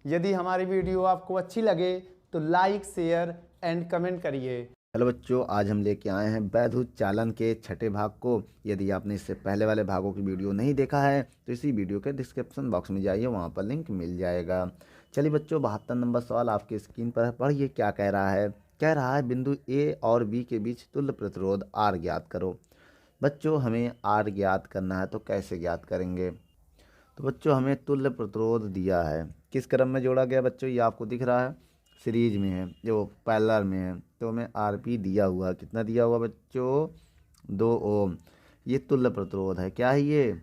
यदि हमारी वीडियो आपको अच्छी लगे तो लाइक, शेयर एंड कमेंट करिए। हेलो बच्चों, आज हम लेके आए हैं वैद्युत चालन के छठे भाग को। यदि आपने इससे पहले वाले भागों की वीडियो नहीं देखा है तो इसी वीडियो के डिस्क्रिप्शन बॉक्स में जाइए, वहाँ पर लिंक मिल जाएगा। चलिए बच्चों, 72 नंबर सवाल आपकी स्क्रीन पर है, पढ़िए क्या कह रहा है। कह रहा है बिंदु ए और बी के बीच तुल्य प्रतिरोध आर ज्ञात करो। बच्चों, हमें आर ज्ञात करना है तो कैसे ज्ञात करेंगे। तो बच्चों, हमें तुल्य प्रतिरोध दिया है, किस क्रम में जोड़ा गया बच्चों, ये आपको दिख रहा है, सीरीज में है, जो पैरेलल में है। तो हमें आरपी दिया हुआ, कितना दिया हुआ बच्चों, 2 ओम। ये तुल्य प्रतिरोध है, क्या है ये,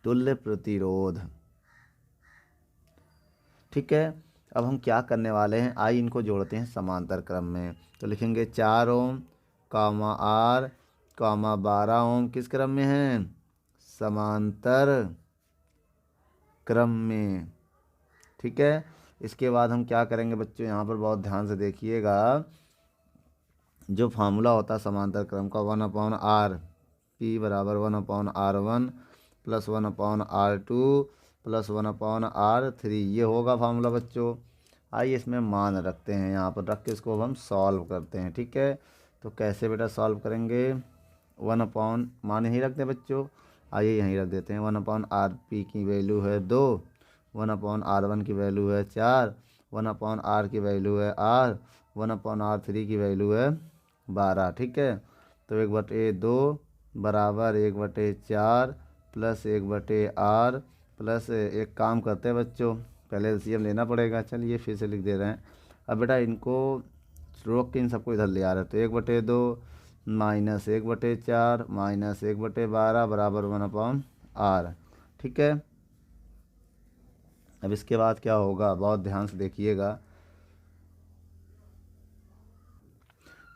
तुल्य प्रतिरोध। ठीक है, अब हम क्या करने वाले हैं, आई इनको जोड़ते हैं समांतर क्रम में। तो लिखेंगे 4 ओम कामा आर कामा 12 ओम, किस क्रम में है, समांतर क्रम में। ठीक है, इसके बाद हम क्या करेंगे बच्चों, यहाँ पर बहुत ध्यान से देखिएगा। जो फार्मूला होता है समांतर क्रम का, 1/r, पी बराबर 1/r1 plus 1/r2 plus 1/r3, ये होगा फार्मूला बच्चों। आइए इसमें मान रखते हैं, यहाँ पर रख के इसको अब हम सॉल्व करते हैं। ठीक है, तो कैसे बेटा सॉल्व करेंगे, मान यहीं रखते हैं बच्चों, आइए यहीं रख देते हैं। 1/rp की वैल्यू है 2, 1/r1 की वैल्यू है 4, 1/r की वैल्यू है r, 1/r3 की वैल्यू है 12। ठीक है, तो 1/2 बराबर 1/4 प्लस 1/r प्लस, एक काम करते हैं बच्चों, पहले एलसीएम लेना पड़ेगा। चलिए फिर से लिख दे रहे हैं। अब बेटा इनको रोक के इन सबको इधर ले आ रहे, तो 1/2 माइनस 1/4 माइनस 1/12 बराबर 1/r। ठीक है, अब इसके बाद क्या होगा, बहुत ध्यान से देखिएगा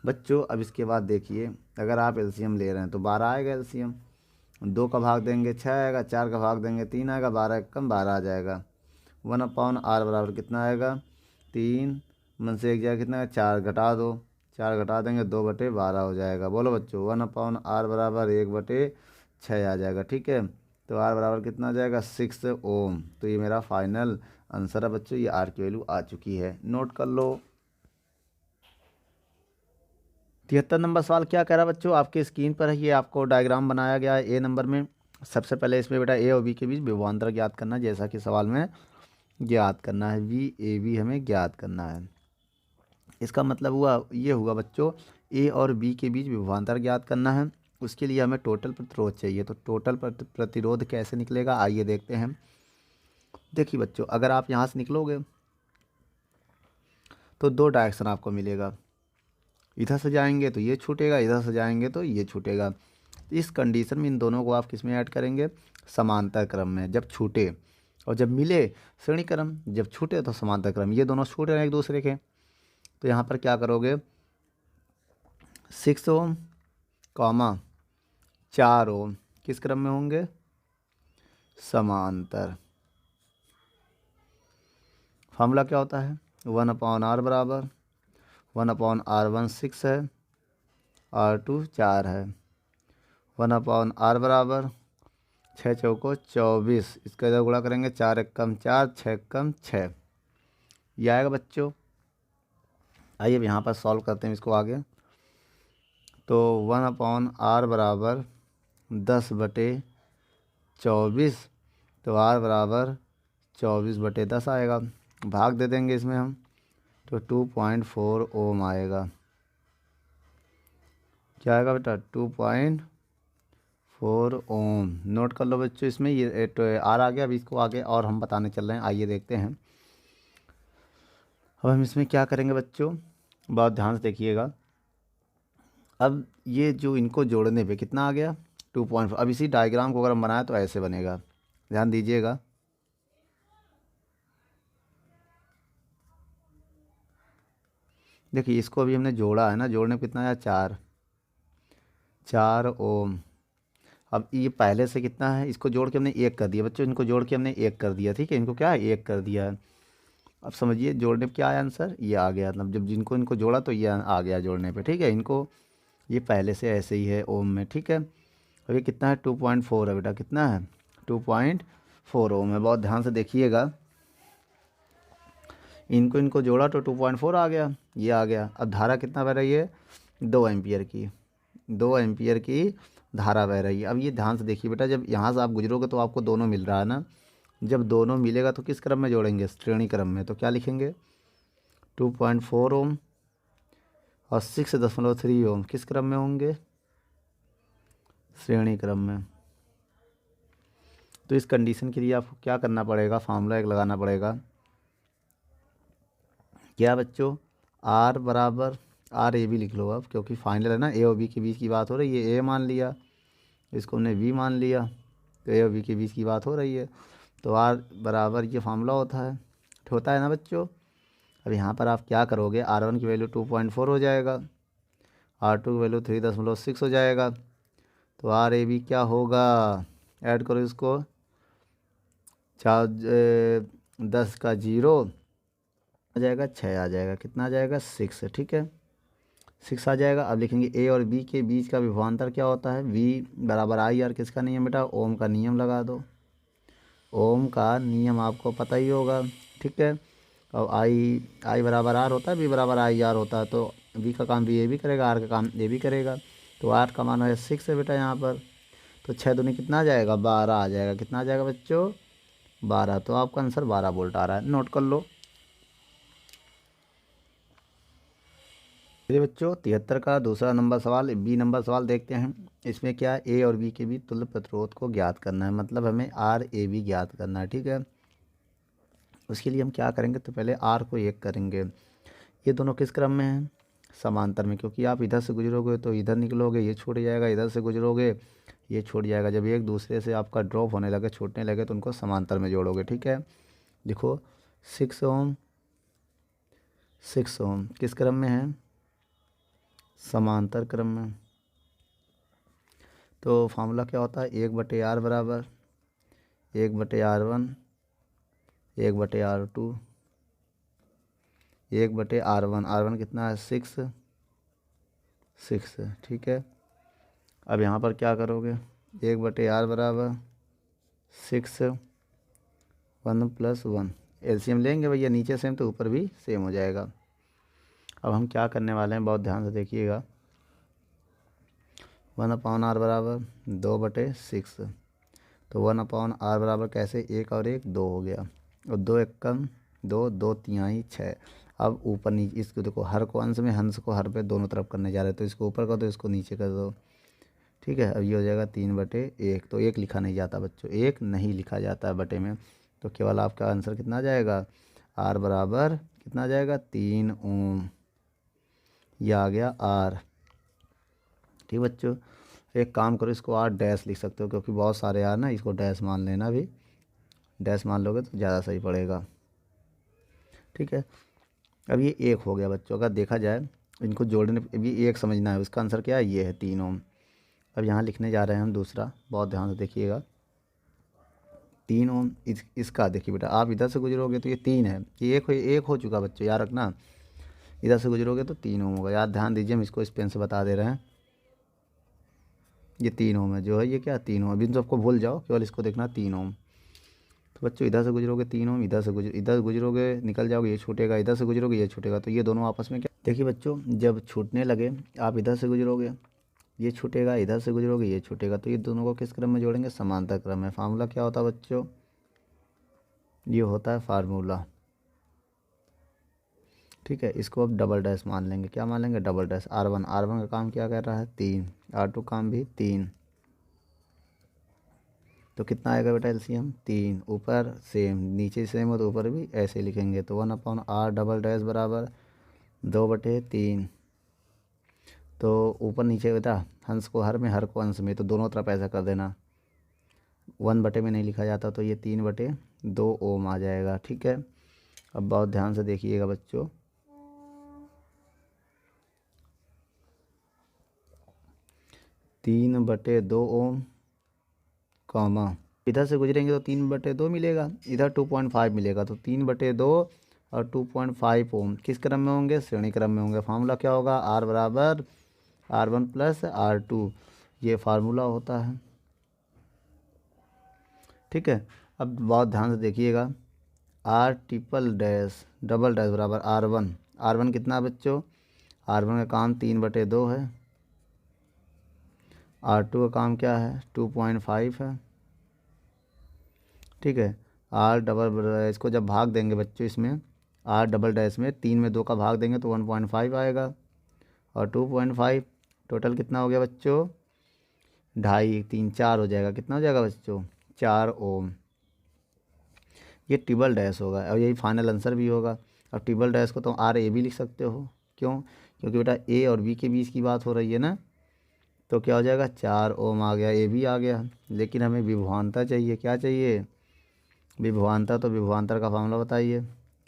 बच्चों। अब इसके बाद देखिए, अगर आप एलसीएम ले रहे हैं तो 12 आएगा एलसीएम, 2 का भाग देंगे 6 आएगा, 4 का भाग देंगे 3 आएगा, 12 कम 12 आ जाएगा। 1/r बराबर कितना आएगा, 3 मन से 1 जाएगा, कितना है 4, घटा दो, 4 घटा देंगे 2/12 हो जाएगा। बोलो बच्चों, 1/r बराबर 1/6 आ जाएगा। ठीक है, तो r बराबर कितना आ जाएगा, 6 ओम। तो ये मेरा फाइनल आंसर है बच्चों, ये r की वैल्यू आ चुकी है, नोट कर लो। 73 नंबर सवाल क्या कह रहा है बच्चों, आपके स्क्रीन पर है, ये आपको डायग्राम बनाया गया है। ए नंबर में सबसे पहले इसमें बेटा ए और बी के बीच विभवांतर ज्ञात करना, जैसा कि सवाल में ज्ञात करना है, वी ए बी हमें ज्ञात करना है। इसका मतलब हुआ ये हुआ बच्चों, ए और बी के बीच विभवांतर ज्ञात करना है, उसके लिए हमें टोटल प्रतिरोध चाहिए। तो टोटल प्रतिरोध कैसे निकलेगा, आइए देखते हैं। देखिए बच्चों, अगर आप यहाँ से निकलोगे तो 2 डायरेक्शन आपको मिलेगा, इधर से जाएंगे तो ये छूटेगा, इधर से जाएंगे तो ये छूटेगा। इस कंडीशन में इन दोनों को आप किस में ऐड करेंगे, समांतर क्रम में, जब छूटे, और जब मिले श्रेणी क्रम, जब छूटे तो समांतर क्रम। ये दोनों छूट रहे हैं एक दूसरे के, तो यहाँ पर क्या करोगे, 6 ओम कॉमा 4 ओम किस क्रम में होंगे, समांतर। फार्मूला क्या होता है, 1/r बराबर 1/r1 6 है, r2 4 है, 1/r बराबर 6 चौको 24, इसका इधर गुणा करेंगे, 4 एकम 4, 6 एकम 6, ये आएगा बच्चों। आइए अब यहाँ पर सॉल्व करते हैं इसको आगे। तो 1/r बराबर 10/24, तो r बराबर 24/10 आएगा, भाग दे देंगे इसमें हम, तो 2.4 ओम आएगा। क्या आएगा बेटा, 2.4 ओम। नोट कर लो बच्चों, इसमें ये आर आ गया। अब इसको आगे और हम बताने चल रहे हैं, आइए देखते हैं। अब हम इसमें क्या करेंगे बच्चों, बहुत ध्यान से देखिएगा। अब ये जो इनको जोड़ने पे कितना आ गया, 2.4। अब इसी डायग्राम को अगर हम बनाएं तो ऐसे बनेगा, ध्यान दीजिएगा। देखिए इसको अभी हमने जोड़ा है ना, जोड़ने पे कितना आया, 4 ओम। अब ये पहले से कितना है, इसको जोड़ के हमने 1 कर दिया बच्चों, इनको जोड़ के हमने 1 कर दिया। ठीक है, इनको क्या है, 1 कर दिया है। अब समझिए जोड़ने पे क्या आया आंसर, ये आ गया। मतलब जब जिनको इनको जोड़ा तो ये आ गया जोड़ने पे। ठीक है, इनको ये पहले से ऐसे ही है ओम में। ठीक है, अब ये कितना है, 2.4 है बेटा, कितना है, 2.4 ओम है। बहुत ध्यान से देखिएगा, इनको इनको जोड़ा तो 2.4 आ गया, ये आ गया। अब धारा कितना बह रही है, 2 एम्पियर की, 2 एम्पियर की धारा बह रही है। अब ये ध्यान से देखिए बेटा, जब यहाँ से आप गुजरोगे तो आपको दोनों मिल रहा है ना, जब दोनों मिलेगा तो किस क्रम में जोड़ेंगे, श्रेणी क्रम में। तो क्या लिखेंगे, 2.4 ओम और 6.3 ओम किस क्रम में होंगे, श्रेणी क्रम में। तो इस कंडीशन के लिए आपको क्या करना पड़ेगा, फार्मूला एक लगाना पड़ेगा। क्या बच्चों, आर बराबर आर ए बी लिख लो अब, क्योंकि फाइनल है ना, ए और बी के बीच की बात हो रही है। ए मान लिया, इसको हमने बी मान लिया, तो ए और बी के बीच की बात हो रही है। तो आर बराबर ये फार्मूला होता है ना बच्चों। अब यहाँ पर आप क्या करोगे, R1 की वैल्यू 2.4 हो जाएगा, R2 की वैल्यू 3.6 हो जाएगा। तो आर ए बी क्या होगा, ऐड करो इसको, 10 का 0 आ जाएगा, 6 आ जाएगा, कितना आ जाएगा, 6। ठीक है, 6 आ जाएगा। अब लिखेंगे ए और बी के बीच का विभवांतर क्या होता है, V बराबर आई आर, किसका नियम बेटा, ओम का नियम लगा दो। ओम का नियम आपको पता ही होगा। ठीक है, और आई बराबर आर होता है, बी बराबर आई आर होता है। तो बी का काम बी ए भी करेगा, आर का काम ए भी करेगा। तो आर का मान है 6 है बेटा यहाँ पर। तो 6 दूनी कितना आ जाएगा, 12 आ जाएगा। कितना आ जाएगा बच्चों, 12। तो आपका आंसर 12 वोल्ट आ रहा है, नोट कर लो। चलिए बच्चों, 73 का दूसरा नंबर सवाल, बी नंबर सवाल देखते हैं। इसमें क्या, ए और बी के बीच तुल्य प्रतिरोध को ज्ञात करना है, मतलब हमें आर ए बी ज्ञात करना है। ठीक है, उसके लिए हम क्या करेंगे, तो पहले आर को 1 करेंगे। ये दोनों किस क्रम में हैं, समांतर में, क्योंकि आप इधर से गुजरोगे तो इधर निकलोगे, ये छूट जाएगा, इधर से गुजरोगे ये छूट जाएगा। जब एक दूसरे से आपका ड्रॉप होने लगे, छूटने लगे, तो उनको समांतर में जोड़ोगे। ठीक है, देखो 6 ओम 6 ओम किस क्रम में है, समांतर क्रम में। तो फार्मूला क्या होता है, 1/R बराबर 1/R1 1/R2 1/R1। R1 कितना है, 6। ठीक है, अब यहाँ पर क्या करोगे, 1/R बराबर 6 1 + 1, एलसीएम लेंगे भैया, नीचे सेम तो ऊपर भी सेम हो जाएगा। अब हम क्या करने वाले हैं, बहुत ध्यान से देखिएगा। 1/R बराबर 2/6। तो 1/R बराबर कैसे, 1 और 1 2 हो गया, और 2 1 कम 2 2 3 6। अब ऊपर नीचे इसको देखो, हर को अंश में, हंस को हर पे दोनों तरफ करने जा रहे हैं। तो इसको ऊपर कर दो, इसको नीचे कर दो। ठीक है, अब ये हो जाएगा 3/1। तो 1 लिखा नहीं जाता बच्चों, 1 नहीं लिखा जाता है बटे में। तो केवल आपका आंसर कितना आ जाएगा, आर बराबर कितना आ जाएगा, 3 ओम। यह आ गया आर। ठीक बच्चों, एक काम करो, इसको आर डैश लिख सकते हो, क्योंकि बहुत सारे आर ना, इसको डैश मान लेना भी, डैश मान लोगे तो ज़्यादा सही पड़ेगा। ठीक है, अब ये 1 हो गया बच्चों। अगर देखा जाए इनको जोड़ने भी 1 समझना है, उसका आंसर क्या है, ये है 3 ओम। अब यहाँ लिखने जा रहे हैं हम दूसरा, बहुत ध्यान से देखिएगा। 3 ओम इसका देखिए बेटा, आप इधर से गुजरोगे तो ये 3 है, ये 1 हो चुका बच्चों, याद रखना। इधर से गुजरोगे तो 3 ओम होगा, याद ध्यान दीजिए, हम इसको इस पेन से बता दे रहे हैं। ये 3 ओम है जो है, ये क्या 3 ओम, अभी इन सबको भूल जाओ, केवल इसको देखना 3 ओम। तो बच्चों इधर से गुजरोगे 3 ओम, इधर गुजरोगे निकल जाओगे, ये छूटेगा, इधर से गुजरोगे ये छूटेगा। तो ये दोनों आपस में क्या, देखिए बच्चों, जब छूटने लगे, आप इधर से गुजरोगे ये छूटेगा, इधर से गुजरोगे ये छूटेगा। तो ये दोनों को किस क्रम में जोड़ेंगे, समांतर क्रम में। फार्मूला क्या होता है बच्चों, ये होता है फार्मूला। ठीक है, इसको अब डबल डैश मान लेंगे, क्या मान लेंगे, डबल डैश। R1 का काम क्या कर रहा है, 3। R2 काम भी 3। तो कितना आएगा बेटा एलसीएम, 3। ऊपर सेम, नीचे सेम हो तो ऊपर भी ऐसे लिखेंगे। तो 1/R डबल डैश बराबर 2/3। तो ऊपर नीचे बेटा, हंस को हर में, हर को अंश में, तो दोनों तरफ ऐसा कर देना। 1/में नहीं लिखा जाता, तो ये 3/2 ओम आ जाएगा। ठीक है, अब बहुत ध्यान से देखिएगा बच्चों, 3/2 ओम, कॉमा इधर से गुजरेंगे तो 3/2 मिलेगा, इधर 2.5 मिलेगा। तो 3/2 और 2.5 ओम किस क्रम में होंगे, श्रेणी क्रम में होंगे। फार्मूला क्या होगा, आर बराबर R1 + R2, ये फार्मूला होता है। ठीक है, अब बहुत ध्यान से देखिएगा, R triple dash double dash बराबर R1। R1 कितना बच्चों? R1 का काम 3/2 है। R2 का काम क्या है? 2.5 है। ठीक है। R डबल डैश को जब भाग देंगे बच्चों इसमें, R डबल डैश में 3 में 2 का भाग देंगे तो 1.5 आएगा, और 2.5 टोटल कितना हो गया बच्चों? 2.5 3 4 हो जाएगा। कितना हो जाएगा बच्चों? 4 ओम। ये ट्रिपल डैश होगा और यही फाइनल आंसर भी होगा। अब ट्रिपल डैश को तो RA भी लिख सकते हो। क्यों? क्योंकि बेटा A और B के बीच की बात हो रही है ना, तो क्या हो जाएगा? 4 ओम आ गया, A भी आ गया। लेकिन हमें विभवांतर चाहिए। क्या चाहिए? विभवांतर। तो विभवांतर का फॉर्मूला बताइए।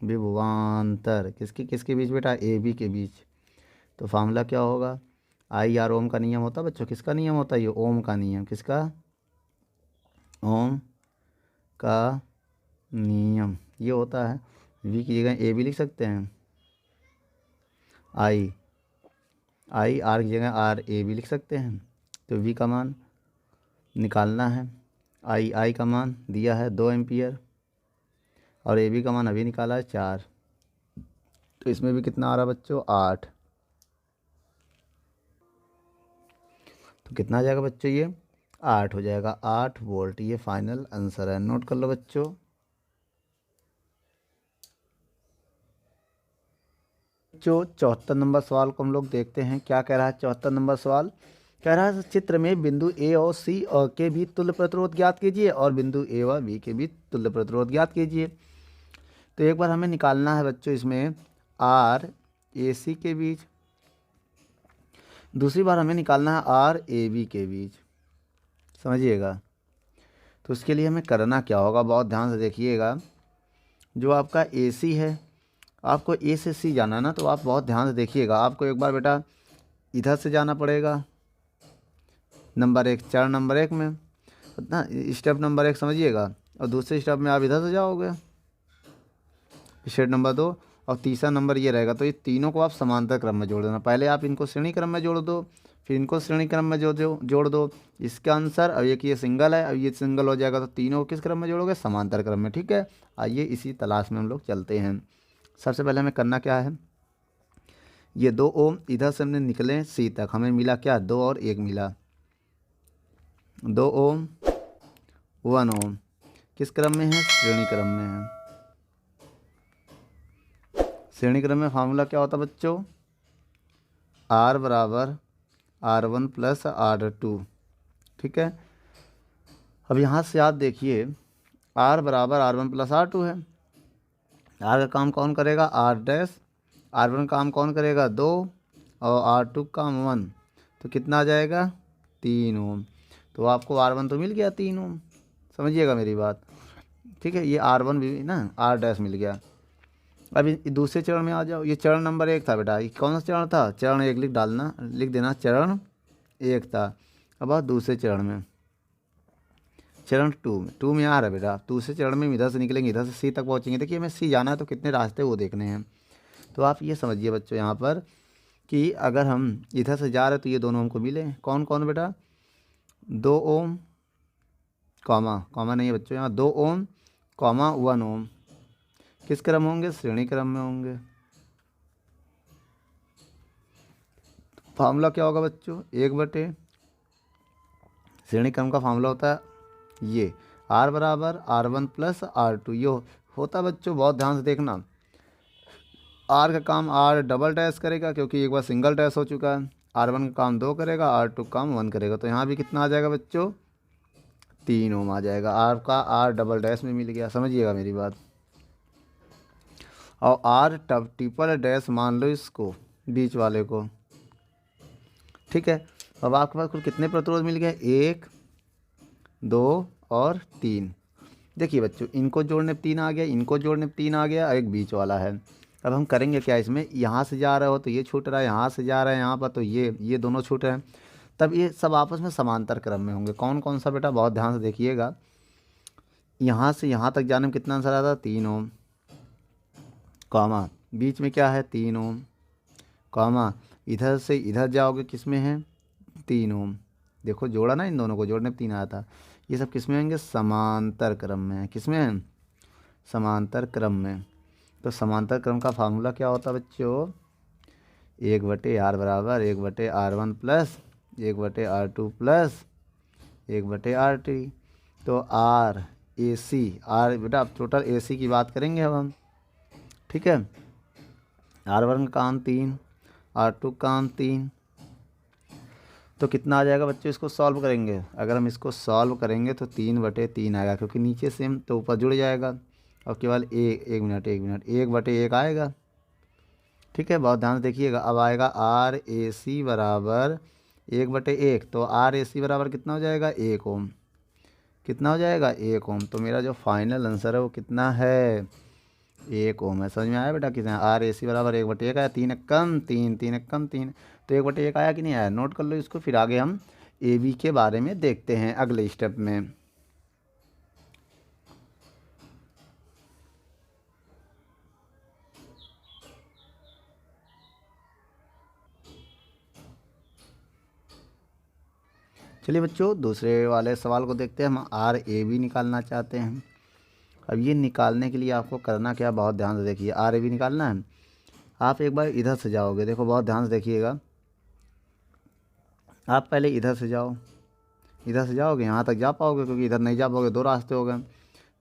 विभवांतर किसके किसके बीच बेटा? AB के बीच। तो फार्मूला क्या होगा? IR ओम का नियम होता बच्चों। किसका नियम होता है ये? ओम का नियम। किसका? ओम का नियम ये होता है। V की जगह A भी लिख सकते हैं। I R की जगह RA भी लिख सकते हैं। तो V का मान निकालना है। I का मान दिया है 2 एम्पियर और AB का मान अभी निकाला है 4। तो इसमें भी कितना आ रहा बच्चों? 8। तो कितना आ जाएगा बच्चों? ये 8 हो जाएगा। 8 वोल्ट ये फाइनल आंसर है। नोट कर लो बच्चों। जो 74 नंबर सवाल को हम लोग देखते हैं। क्या कह रहा है 74 नंबर सवाल? कह रहा है चित्र में बिंदु A और C और के भी तुल्य प्रतिरोध ज्ञात कीजिए और बिंदु A व B के भी तुल्य प्रतिरोध ज्ञात कीजिए। तो एक बार हमें निकालना है बच्चों इसमें R AC के बीच, दूसरी बार हमें निकालना है R AB के बीच। समझिएगा। तो उसके लिए हमें करना क्या होगा? बहुत ध्यान से देखिएगा। जो आपका AC है, आपको A से C जाना है ना, तो आप बहुत ध्यान से देखिएगा। आपको एक बार बेटा इधर से जाना पड़ेगा नंबर 1, चरण नंबर 1 में ना, स्टेप नंबर 1 समझिएगा, और दूसरे स्टेप में आप इधर से जाओगे स्टेप नंबर 2, और तीसरा नंबर ये रहेगा। तो ये तीनों को आप समांतर क्रम में जोड़ देना। पहले आप इनको श्रेणी क्रम में जोड़ दो, फिर इनको श्रेणी क्रम में जोड़ दो। इसका आंसर, अब एक ये सिंगल है, अब ये सिंगल हो जाएगा, तो तीनों को किस क्रम में जोड़ोगे? समांतर क्रम में। ठीक है। आइए इसी तलाश में हम लोग चलते हैं। सबसे पहले हमें करना क्या है? ये 2 ओम इधर से हमने निकले C तक, हमें मिला क्या? 2 और 1 मिला। 2 ओम 1 ओम किस क्रम में है? श्रेणी क्रम में है। श्रेणी क्रम में फार्मूला क्या होता बच्चों? R बराबर R1 प्लस R2। ठीक है। अब यहाँ से आप देखिए R बराबर R1 प्लस R2 है। R का काम कौन करेगा? R dash. R1 का काम कौन करेगा? 2, और R2 का काम 1। तो कितना आ जाएगा? 3 ओम। तो आपको R1 तो मिल गया 3 ओम। समझिएगा मेरी बात। ठीक है। ये R1 भी ना R डैश मिल गया। अब दूसरे चरण में आ जाओ। ये चरण नंबर 1 था बेटा। ये कौन सा चरण था? चरण 1 लिख देना। चरण 1 था। अब आओ दूसरे चरण में, चरण 2 में आ रहा है बेटा। दूसरे चरण में इधर से निकलेंगे, इधर से C तक पहुँचेंगे। देखिए हमें C जाना है तो कितने रास्ते वो देखने हैं। तो आप ये समझिए बच्चों यहाँ पर कि अगर हम इधर से जा रहे हैं तो ये दोनों हमको मिले। कौन कौन बेटा? 2 ओम कॉमा नहीं है बच्चों यहाँ, 2 ओम 1 ओम किस क्रम होंगे? श्रेणी क्रम में होंगे। फार्मूला क्या होगा बच्चों? 1/, श्रेणी क्रम का फार्मूला होता है ये R बराबर R1 प्लस R2। ये होता बच्चों, बहुत ध्यान से देखना। R का काम R डबल डैश करेगा क्योंकि एक बार सिंगल डैश हो चुका है। R1 का काम 2 करेगा, R2 का काम 1 करेगा। तो यहाँ भी कितना आ जाएगा बच्चों? 3 ओम आ जाएगा। R का R डबल डैश में मिल गया। समझिएगा मेरी बात। और R ट्रिपल डैश मान लो इसको, बीच वाले को। ठीक है। अब आपके पास कुल कितने प्रतिरोध मिल गए? 1 2 और 3। देखिए बच्चों, इनको जोड़ने पे 3 आ गया, इनको जोड़ने पे 3 आ गया, और एक बीच वाला है। अब हम करेंगे क्या इसमें? यहाँ से जा रहे हो तो ये छूट रहा है, यहाँ से जा रहे हैं यहाँ पर तो ये दोनों छूट रहे हैं। तब ये सब आपस में समांतर क्रम में होंगे। कौन कौन सा बेटा? बहुत ध्यान से देखिएगा। यहाँ से यहाँ तक जाने में कितना आंसर आता है? 3 ओम कॉमा बीच में क्या है? 3 ओम कॉमा इधर से इधर जाओगे किस में है? 3 ओम। देखो जोड़ा ना, इन दोनों को जोड़ने पे 3 आया था। ये सब किस में होंगे? समांतर क्रम में है। किस में है? समांतर क्रम में। तो समांतर क्रम का फार्मूला क्या होता है बच्चों? 1/r बराबर 1/r1 plus 1/r2 plus 1/r3। तो आर ए सी, आर बेटा अब टोटल ए सी की बात करेंगे अब हम, ठीक है। R1 का काम 3, R2 का काम 3, तो कितना आ जाएगा बच्चों? इसको सॉल्व करेंगे, अगर हम इसको सॉल्व करेंगे तो 3/3 आएगा, क्योंकि नीचे सेम तो ऊपर जुड़ जाएगा। और केवल एक मिनट 1/1 आएगा, ठीक है। बहुत ध्यान से देखिएगा। अब आएगा RAC बराबर 1/1, तो RAC बराबर कितना हो जाएगा? 1 ओम। कितना हो जाएगा? 1 ओम। तो मेरा जो फाइनल आंसर है वो कितना है? 1 ओम है। समझ में आया बेटा? कितना? RAC बराबर 1/1 आया, 3 कम 3, 3 कम 3, तो 1/1 आया कि नहीं आया? नोट कर लो इसको। फिर आगे हम AB के बारे में देखते हैं अगले स्टेप में। चलिए बच्चों, दूसरे वाले सवाल को देखते हैं। हम RAB निकालना चाहते हैं। अब ये निकालने के लिए आपको करना क्या? बहुत ध्यान से देखिए। RAB निकालना है। आप एक बार इधर से जाओगे, देखो बहुत ध्यान से देखिएगा। आप पहले इधर से जाओ, इधर से जाओगे यहाँ तक जा पाओगे, क्योंकि इधर नहीं जा पाओगे, 2 रास्ते हो गए।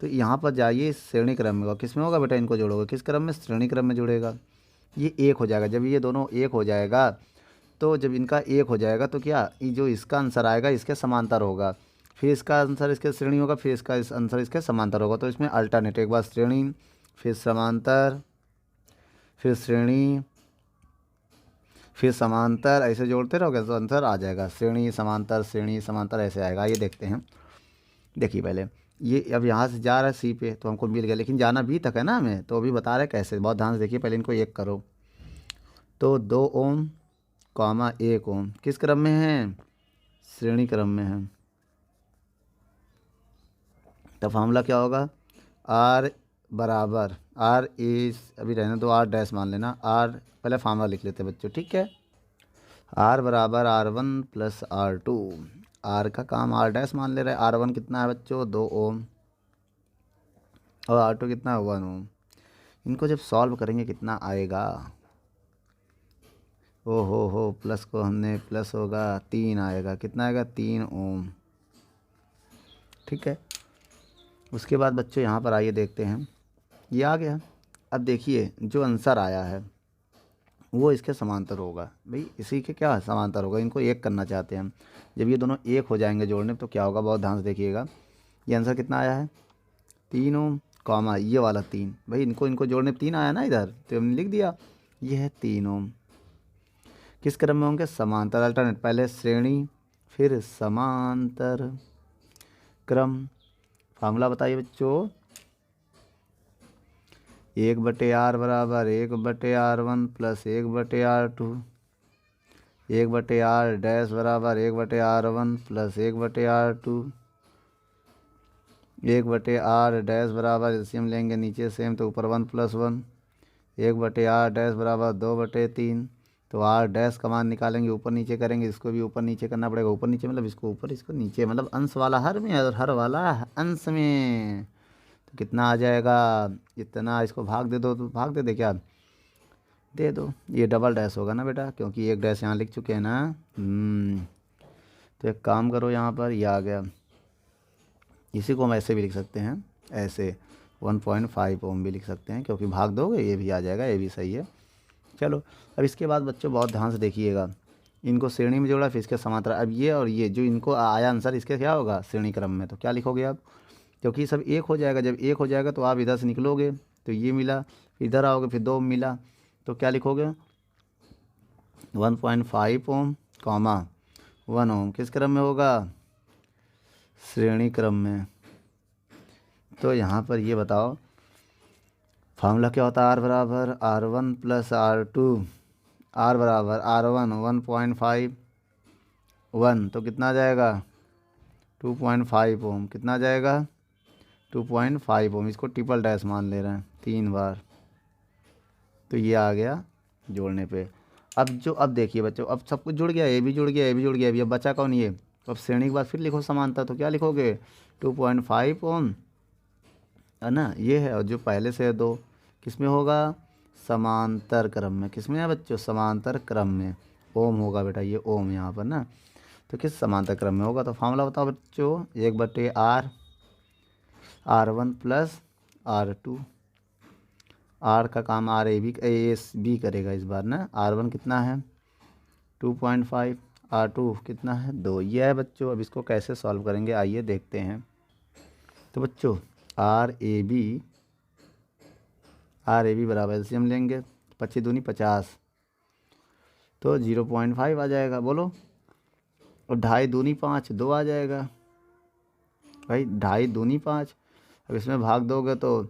तो यहाँ पर जाइए, श्रेणी क्रम में होगा। किस में होगा बेटा? इनको जोड़ोगे किस क्रम में? श्रेणी क्रम में जुड़ेगा। ये 1 हो जाएगा। जब ये दोनों 1 हो जाएगा, तो जब इनका 1 हो जाएगा तो क्या, ये जो इसका आंसर आएगा इसके समांतर होगा, फिर इसका आंसर इसके श्रेणी होगा, फिर इसका आंसर इसके समांतर होगा। तो इसमें अल्टरनेट, एक बार श्रेणी, फिर समांतर, फिर श्रेणी, फिर समांतर, ऐसे जोड़ते रहोगे तो आंसर आ जाएगा। श्रेणी समांतर ऐसे आएगा। ये देखते हैं। देखिए पहले ये अब यहाँ से जा रहा है सी पे, तो हमको मिल गया, लेकिन जाना बी तक है ना हमें, तो अभी बता रहे कैसे। बहुत ध्यान से देखिए। पहले इनको 1 करो, तो 2 ओम कॉमा 1 ओम किस क्रम में है? श्रेणी क्रम में है। तो फार्मूला क्या होगा? R बराबर अभी रहने दो, R डैश मान लेना। R पहले फार्मूला लिख लेते हैं बच्चों, ठीक है। R बराबर R1 प्लस R2। R का काम R डैश मान ले रहे हैं। R1 कितना है बच्चों? 2 ओम, और R2 कितना है? 1 ओम। इनको जब सॉल्व करेंगे कितना आएगा? ओ हो, प्लस को हमने प्लस होगा 3 आएगा। कितना आएगा? 3 ओम, ठीक है। उसके बाद बच्चों यहाँ पर आइए देखते हैं, ये आ गया। अब देखिए जो आंसर आया है वो इसके समांतर होगा। भाई इसी के क्या समांतर होगा? इनको 1 करना चाहते हैं हम। जब ये दोनों 1 हो जाएंगे जोड़ने तो क्या होगा? बहुत ध्यान से देखिएगा। ये आंसर कितना आया है? 3 ओम कॉमा ये वाला 3। भाई इनको जोड़ने 3 आया ना इधर, तो हमने लिख दिया ये है 3 ओम। किस क्रम में होंगे? समांतर, अल्टरनेट। पहले श्रेणी फिर समांतर क्रम। फार्मूला बताइए बच्चों। 1/r बराबर 1/r1 plus 1/r2, 1/r dash बराबर 1/r1 plus 1/r2, 1/r dash बराबर एलसीएम लेंगे नीचे सेम, तो ऊपर 1 प्लस 1, 1/r डैश बराबर 2/3। तो r डैश का मान निकालेंगे, ऊपर नीचे करेंगे, इसको भी ऊपर नीचे करना पड़ेगा। ऊपर नीचे मतलब इसको ऊपर इसको नीचे, मतलब अंश वाला हर में और हर वाला अंश में। तो कितना आ जाएगा? इतना। इसको भाग दे दो, तो भाग दे क्या? दे दो। ये डबल डैश होगा ना बेटा, क्योंकि 1 डैश यहाँ लिख चुके हैं ना। तो एक काम करो, यहाँ पर ये आ गया। इसी को हम ऐसे भी लिख सकते हैं, ऐसे 1.5 ओम भी लिख सकते हैं, क्योंकि भाग दोगे ये भी आ जाएगा, ये भी सही है। चलो अब इसके बाद बच्चों बहुत ध्यान से देखिएगा। इनको श्रेणी में जोड़ा, फिर इसके समांतर। अब ये और ये जो इनको आया आंसर, इसके क्या होगा? श्रेणी क्रम में। तो क्या लिखोगे आप? क्योंकि सब 1 हो जाएगा। जब 1 हो जाएगा तो आप इधर से निकलोगे, तो ये मिला, इधर आओगे फिर 2 मिला, तो क्या लिखोगे? 1.5 ओम कॉमा 1 ओम किस क्रम में होगा? श्रेणी क्रम में। तो यहाँ पर ये बताओ फार्मूला क्या होता है? R बराबर R1 प्लस R2। R बराबर R1 1.5 1, तो कितना आ जाएगा? 2.5 ओम। कितना आ जाएगा? 2.5 ओम। इसको ट्रिपल डैश मान ले रहे हैं 3 बार, तो ये आ गया जोड़ने पे। अब देखिए बच्चों, अब सब कुछ जुड़ गया, ये भी जुड़ गया, ये भी जुड़ गया। अभी अब बचा कौन? ये। अब श्रेणी के बाद फिर लिखो समांतर, तो क्या लिखोगे? 2.5 ओम है ना, ये है। और जो पहले से है 2 किस में होगा, समांतर क्रम में। किस में है बच्चों, समांतर क्रम में। ओम होगा बेटा, ये ओम यहाँ पर ना, तो किस समांतर क्रम में होगा। तो फार्मूला बताओ बच्चों, 1/R, R1 plus R2। Are का काम आर ए बी करेगा इस बार ना। R1 कितना है 2.5, R2 कितना है 2। ये है बच्चों। अब इसको कैसे सॉल्व करेंगे आइए देखते हैं। तो बच्चों आर ए बी बराबर एलसीएम लेंगे, 25 दूनी 50, तो 0.5 आ जाएगा, बोलो। और 2.5 दूनी 5, 2 आ जाएगा भाई, 2.5 दूनी 5। अब इसमें भाग दोगे तो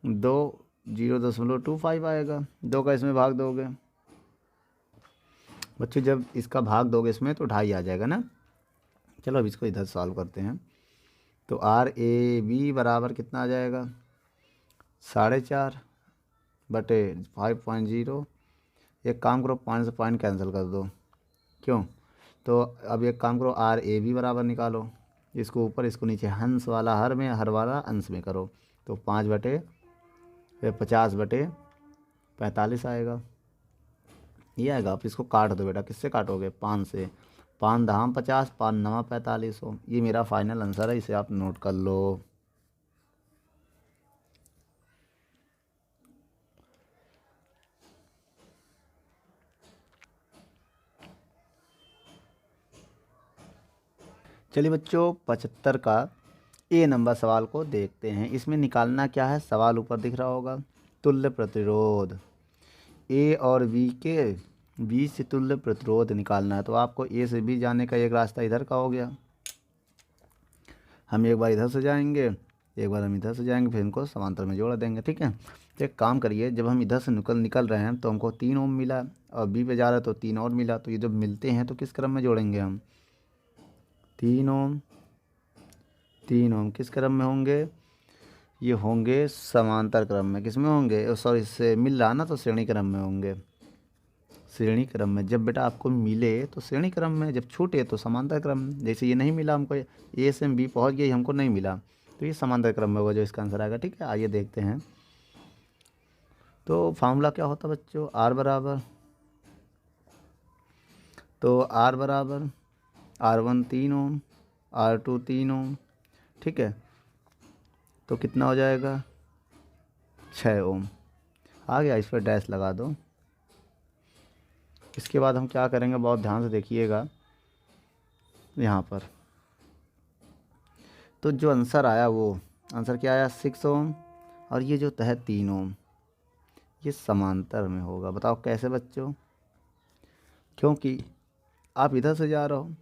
2, 0.25 आएगा। 2 का इसमें भाग दोगे बच्चों, जब इसका भाग दोगे इसमें तो 2.5 आ जाएगा ना। चलो अब इसको इधर सॉल्व करते हैं। तो आर ए बी बराबर कितना आ जाएगा, 4.5 बटे 5.0। एक काम करो, पॉइंट से पॉइंट कैंसिल कर दो, क्यों। तो अब एक काम करो, आर ए बी बराबर निकालो, इसको ऊपर इसको नीचे, हंस वाला हर में, हर वाला अंश में करो। तो 50/45 आएगा, ये आएगा। आप इसको काट दो बेटा, किससे काटोगे, 5 से। 5 धाम 50, 5 नवा 45 हो। ये मेरा फाइनल आंसर है, इसे आप नोट कर लो। चलिए बच्चों 75 का ए नंबर सवाल को देखते हैं। इसमें निकालना क्या है, सवाल ऊपर दिख रहा होगा, तुल्य प्रतिरोध। ए और बी के बीच से तुल्य प्रतिरोध निकालना है। तो आपको ए से बी जाने का एक रास्ता इधर का हो गया, हम एक बार इधर से जाएंगे, एक बार हम इधर से जाएंगे, फिर इनको समांतर में जोड़ देंगे, ठीक है। तो एक काम करिए, जब हम इधर से निकल रहे हैं तो हमको 3 ओम मिला, और बी पे जा रहा है तो 3 और मिला। तो ये जब मिलते हैं तो किस क्रम में जोड़ेंगे हम, 3 ओम 3 ओम किस क्रम में होंगे, ये होंगे समांतर क्रम में। किस में होंगे, सॉरी इससे मिल रहा ना, तो श्रेणी क्रम में होंगे। श्रेणी क्रम में जब बेटा आपको मिले तो श्रेणी क्रम में, जब छूटे तो समांतर क्रम में। जैसे ये नहीं मिला हमको, ए से बी पहुंच गई, हमको नहीं मिला, तो ये समांतर क्रम में होगा, जो इसका आंसर आएगा, ठीक है। आइए देखते हैं। तो फार्मूला क्या होता है बच्चों, आर बराबर, तो आर बराबर R1 3 ओम, R2 3 ओम, ठीक है। तो कितना हो जाएगा, 6 ओम आ गया। इस पर डैश लगा दो। इसके बाद हम क्या करेंगे, बहुत ध्यान से देखिएगा यहाँ पर। तो जो आंसर आया, वो आंसर क्या आया, 6 ओम, और ये जो है 3 ओम, ये समांतर में होगा। बताओ कैसे बच्चों, क्योंकि आप इधर से जा रहे हो,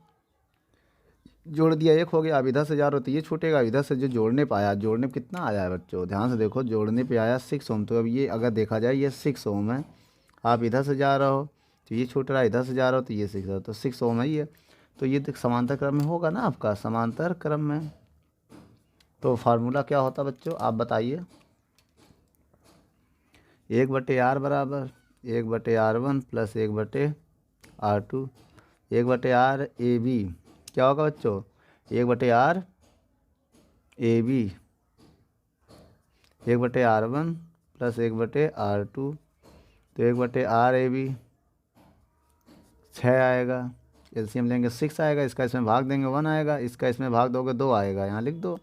जोड़ दिया, एक हो गया। आप इधर से जा रहे हो तो ये छूटेगा, इधर से जो जोड़ने पे आया, जोड़ने पे कितना आया है बच्चों, ध्यान से देखो, जोड़ने पे आया 6 ओम। तो अब ये अगर देखा जाए ये 6 ओम है, आप इधर से जा रहे हो तो ये छूट रहा है, इधर से जा रहे हो तो ये 6 है, तो 6 ओम है ये। तो ये समांतर क्रम में होगा ना आपका, समांतर क्रम में। तो फार्मूला क्या होता बच्चों, आप बताइए। 1/R बराबर 1/R1 plus 1/R2, 1/R A B क्या होगा बच्चों, 1/R A B, 1/R1 plus 1/R2, तो 1/R ए बी 6 आएगा। एलसीएम लेंगे 6 आएगा, इसका इसमें भाग देंगे 1 आएगा, इसका इसमें भाग दोगे 2 आएगा। यहाँ लिख दो,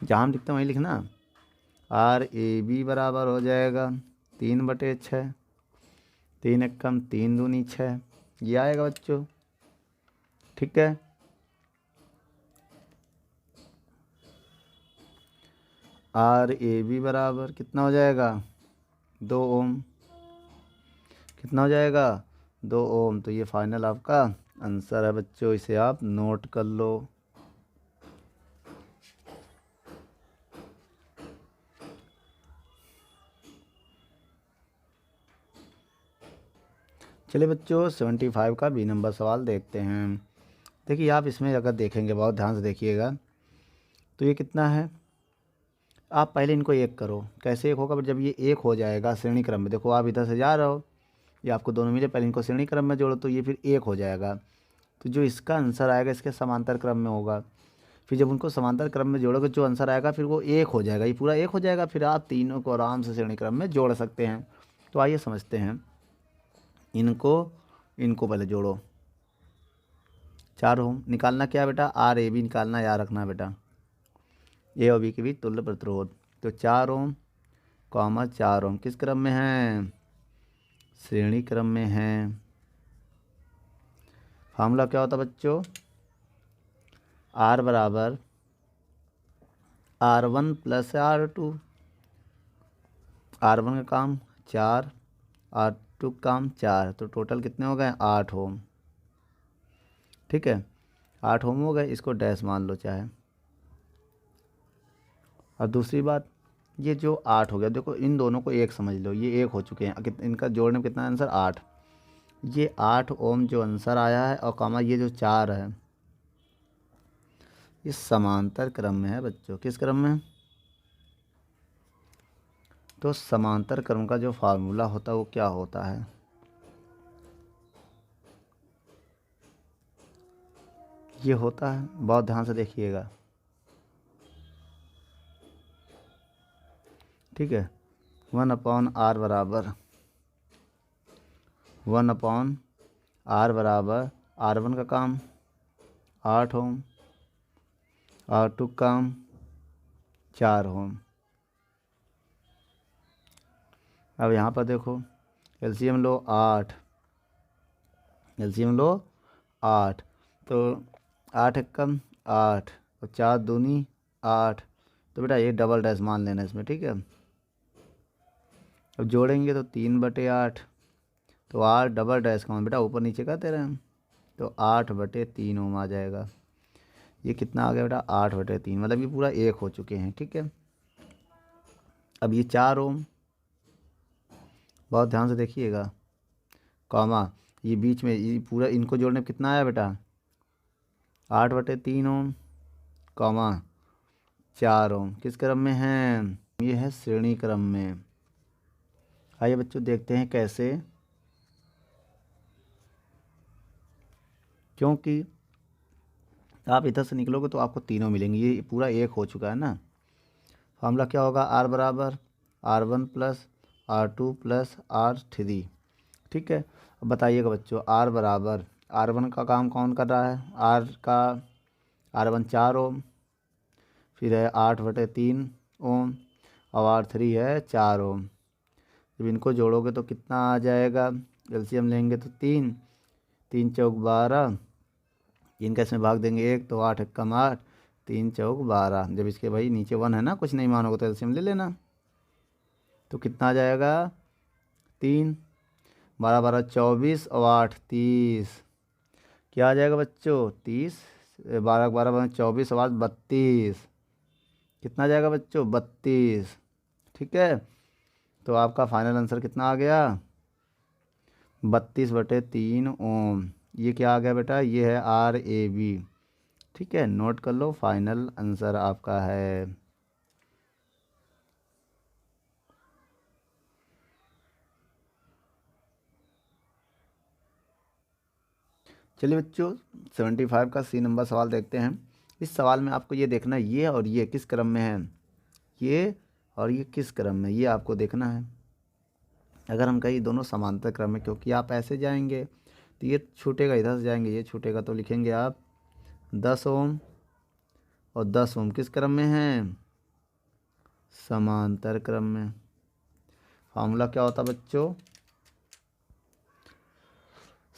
जहाँ हम लिखते हैं वहीं लिखना। आर ए बी बराबर हो जाएगा 3/6, 3 एकम 3 दूनी 6, ये आएगा बच्चों, ठीक है। आर ए बी बराबर कितना हो जाएगा, 2 ओम, कितना हो जाएगा, 2 ओम। तो ये फाइनल आपका आंसर है बच्चों, इसे आप नोट कर लो। चलिए बच्चों 75 का बी नंबर सवाल देखते हैं। देखिए आप इसमें अगर देखेंगे, बहुत ध्यान से देखिएगा, तो ये कितना है, आप पहले इनको एक करो। कैसे एक होगा, बट जब ये एक हो जाएगा श्रेणी क्रम में, देखो आप इधर से जा रहे हो, ये आपको दोनों मिले, पहले इनको श्रेणी क्रम में जोड़ो तो ये फिर एक हो जाएगा। तो जो इसका आंसर आएगा इसके समांतर क्रम में होगा, फिर जब उनको समांतर क्रम में जोड़ोगे जो आंसर आएगा फिर वो एक हो जाएगा, ये पूरा एक हो जाएगा, फिर आप तीनों को आराम से श्रेणी क्रम में जोड़ सकते हैं। तो आइए समझते हैं, इनको इनको पहले जोड़ो। 4 ओम निकालना क्या बेटा, आर ए बी निकालना, याद रखना बेटा, ए और बी के बीच तुल्य प्रतिरोध। तो 4 ओम कॉमा 4 ओम किस क्रम में है, श्रेणी क्रम में है। फार्मूला क्या होता है बच्चों, आर बराबर R1 प्लस R2, R1 का काम 4, R2 का काम 4, तो टोटल कितने हो गए 8 ओम। ठीक है, 8 ओम हो गए, इसको डैश मान लो चाहे। और दूसरी बात, ये जो 8 हो गया, देखो इन दोनों को एक समझ लो, ये एक हो चुके हैं, इनका जोड़ने में कितना आंसर 8, ये 8 ओम जो आंसर आया है, और कामा ये जो 4 है, ये समांतर क्रम में है बच्चों, किस क्रम में। तो समांतर क्रम का जो फार्मूला होता है वो क्या होता है, ये होता है, बहुत ध्यान से देखिएगा। ठीक है, 1/r बराबर 1/r बराबर R1 का काम 8 ओम, R2 का काम 4 ओम। अब यहाँ पर देखो एलसीएम लो 8, एलसीएम लो 8, तो 8 एकम 8 और 4 दूनी 8, तो बेटा ये डबल डैश मान लेना इसमें, ठीक है। अब जोड़ेंगे तो 3/8, तो 8 डबल डैश का मान बेटा ऊपर नीचे करते रहे हम, तो 8/3 ओम आ जाएगा। ये कितना आ गया बेटा 8/3, मतलब ये पूरा एक हो चुके हैं, ठीक है। अब ये 4 ओम, बहुत ध्यान से देखिएगा, कॉमा ये बीच में, ये पूरा इनको जोड़ने में कितना आया बेटा 8/3 ओम, कॉमा 4 ओम किस क्रम में है, ये है श्रेणी क्रम में। आइए बच्चों देखते हैं कैसे, क्योंकि आप इधर से निकलोगे तो आपको तीनों मिलेंगे, ये पूरा एक हो चुका है ना। फार्मूला क्या होगा, आर बराबर R1 plus R2 plus R3। ठीक है, अब बताइएगा बच्चों, आर बराबर R1 का काम कौन कर रहा है, R1 4 ओम, फिर है 8/3 ओम, और R3 है 4 ओम। जब इनको जोड़ोगे तो कितना आ जाएगा, एलसीएम लेंगे तो 3, 3 चौक 12, इनका इसमें भाग देंगे 1, तो 8 एकम 8, 3 चौक 12। जब इसके भाई नीचे 1 है ना, कुछ नहीं मानोगे तो एलसीएम ले लेना, तो कितना आ जाएगा 3, 12 12 24 और 8 30, क्या आ जाएगा बच्चों 30, 12 12 24 और 8 32, कितना आ जाएगा बच्चों 32। ठीक है, तो आपका फाइनल आंसर कितना आ गया 32/3 ओम। ये क्या आ गया बेटा, ये है RAB। ठीक है, नोट कर लो, फाइनल आंसर आपका है। चलिए बच्चों 75 का C नंबर सवाल देखते हैं। इस सवाल में आपको ये देखना है, ये और ये किस क्रम में है, ये और ये किस क्रम में, ये आपको देखना है। अगर हम कहीं दोनों समांतर क्रम में, क्योंकि आप ऐसे जाएंगे तो ये छूटेगा, इधर से जाएंगे ये छूटेगा, तो लिखेंगे आप 10 ओम और 10 ओम किस क्रम में है, समांतर क्रम में। फार्मूला क्या होता है बच्चों,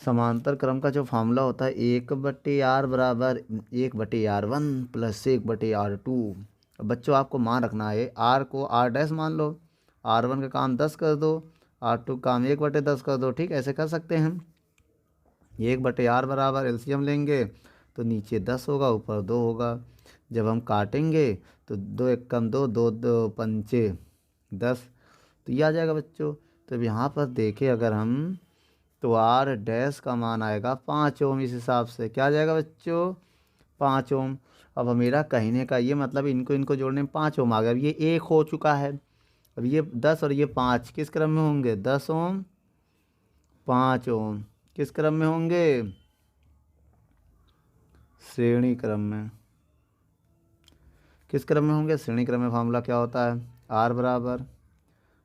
समांतर क्रम का जो फार्मूला होता है 1/r बराबर 1/r1 प्लस 1/r2। बच्चों आपको मान रखना है, r को r डैश मान लो, R1 का काम 10 कर दो, R2 का काम 1/10 कर दो। ठीक, ऐसे कर सकते हैं हम। 1/r बराबर एलसीएम लेंगे तो नीचे 10 होगा, ऊपर 2 होगा। जब हम काटेंगे तो 2 एकम 2, 2 2 पंचे 10, तो ये आ जाएगा बच्चों। तो अब यहाँ पर देखें अगर हम, तो R डैश का मान आएगा 5 ओम, इस हिसाब से क्या आ जाएगा बच्चों 5 ओम। अब मेरा कहने का ये मतलब, इनको जोड़ने में 5 ओम आ गया। अब ये एक हो चुका है, अब ये 10 और ये 5 किस क्रम में होंगे, 10 ओम 5 ओम किस क्रम में होंगे, श्रेणी क्रम में। किस क्रम में होंगे? श्रेणी क्रम में फार्मूला क्या होता है? R बराबर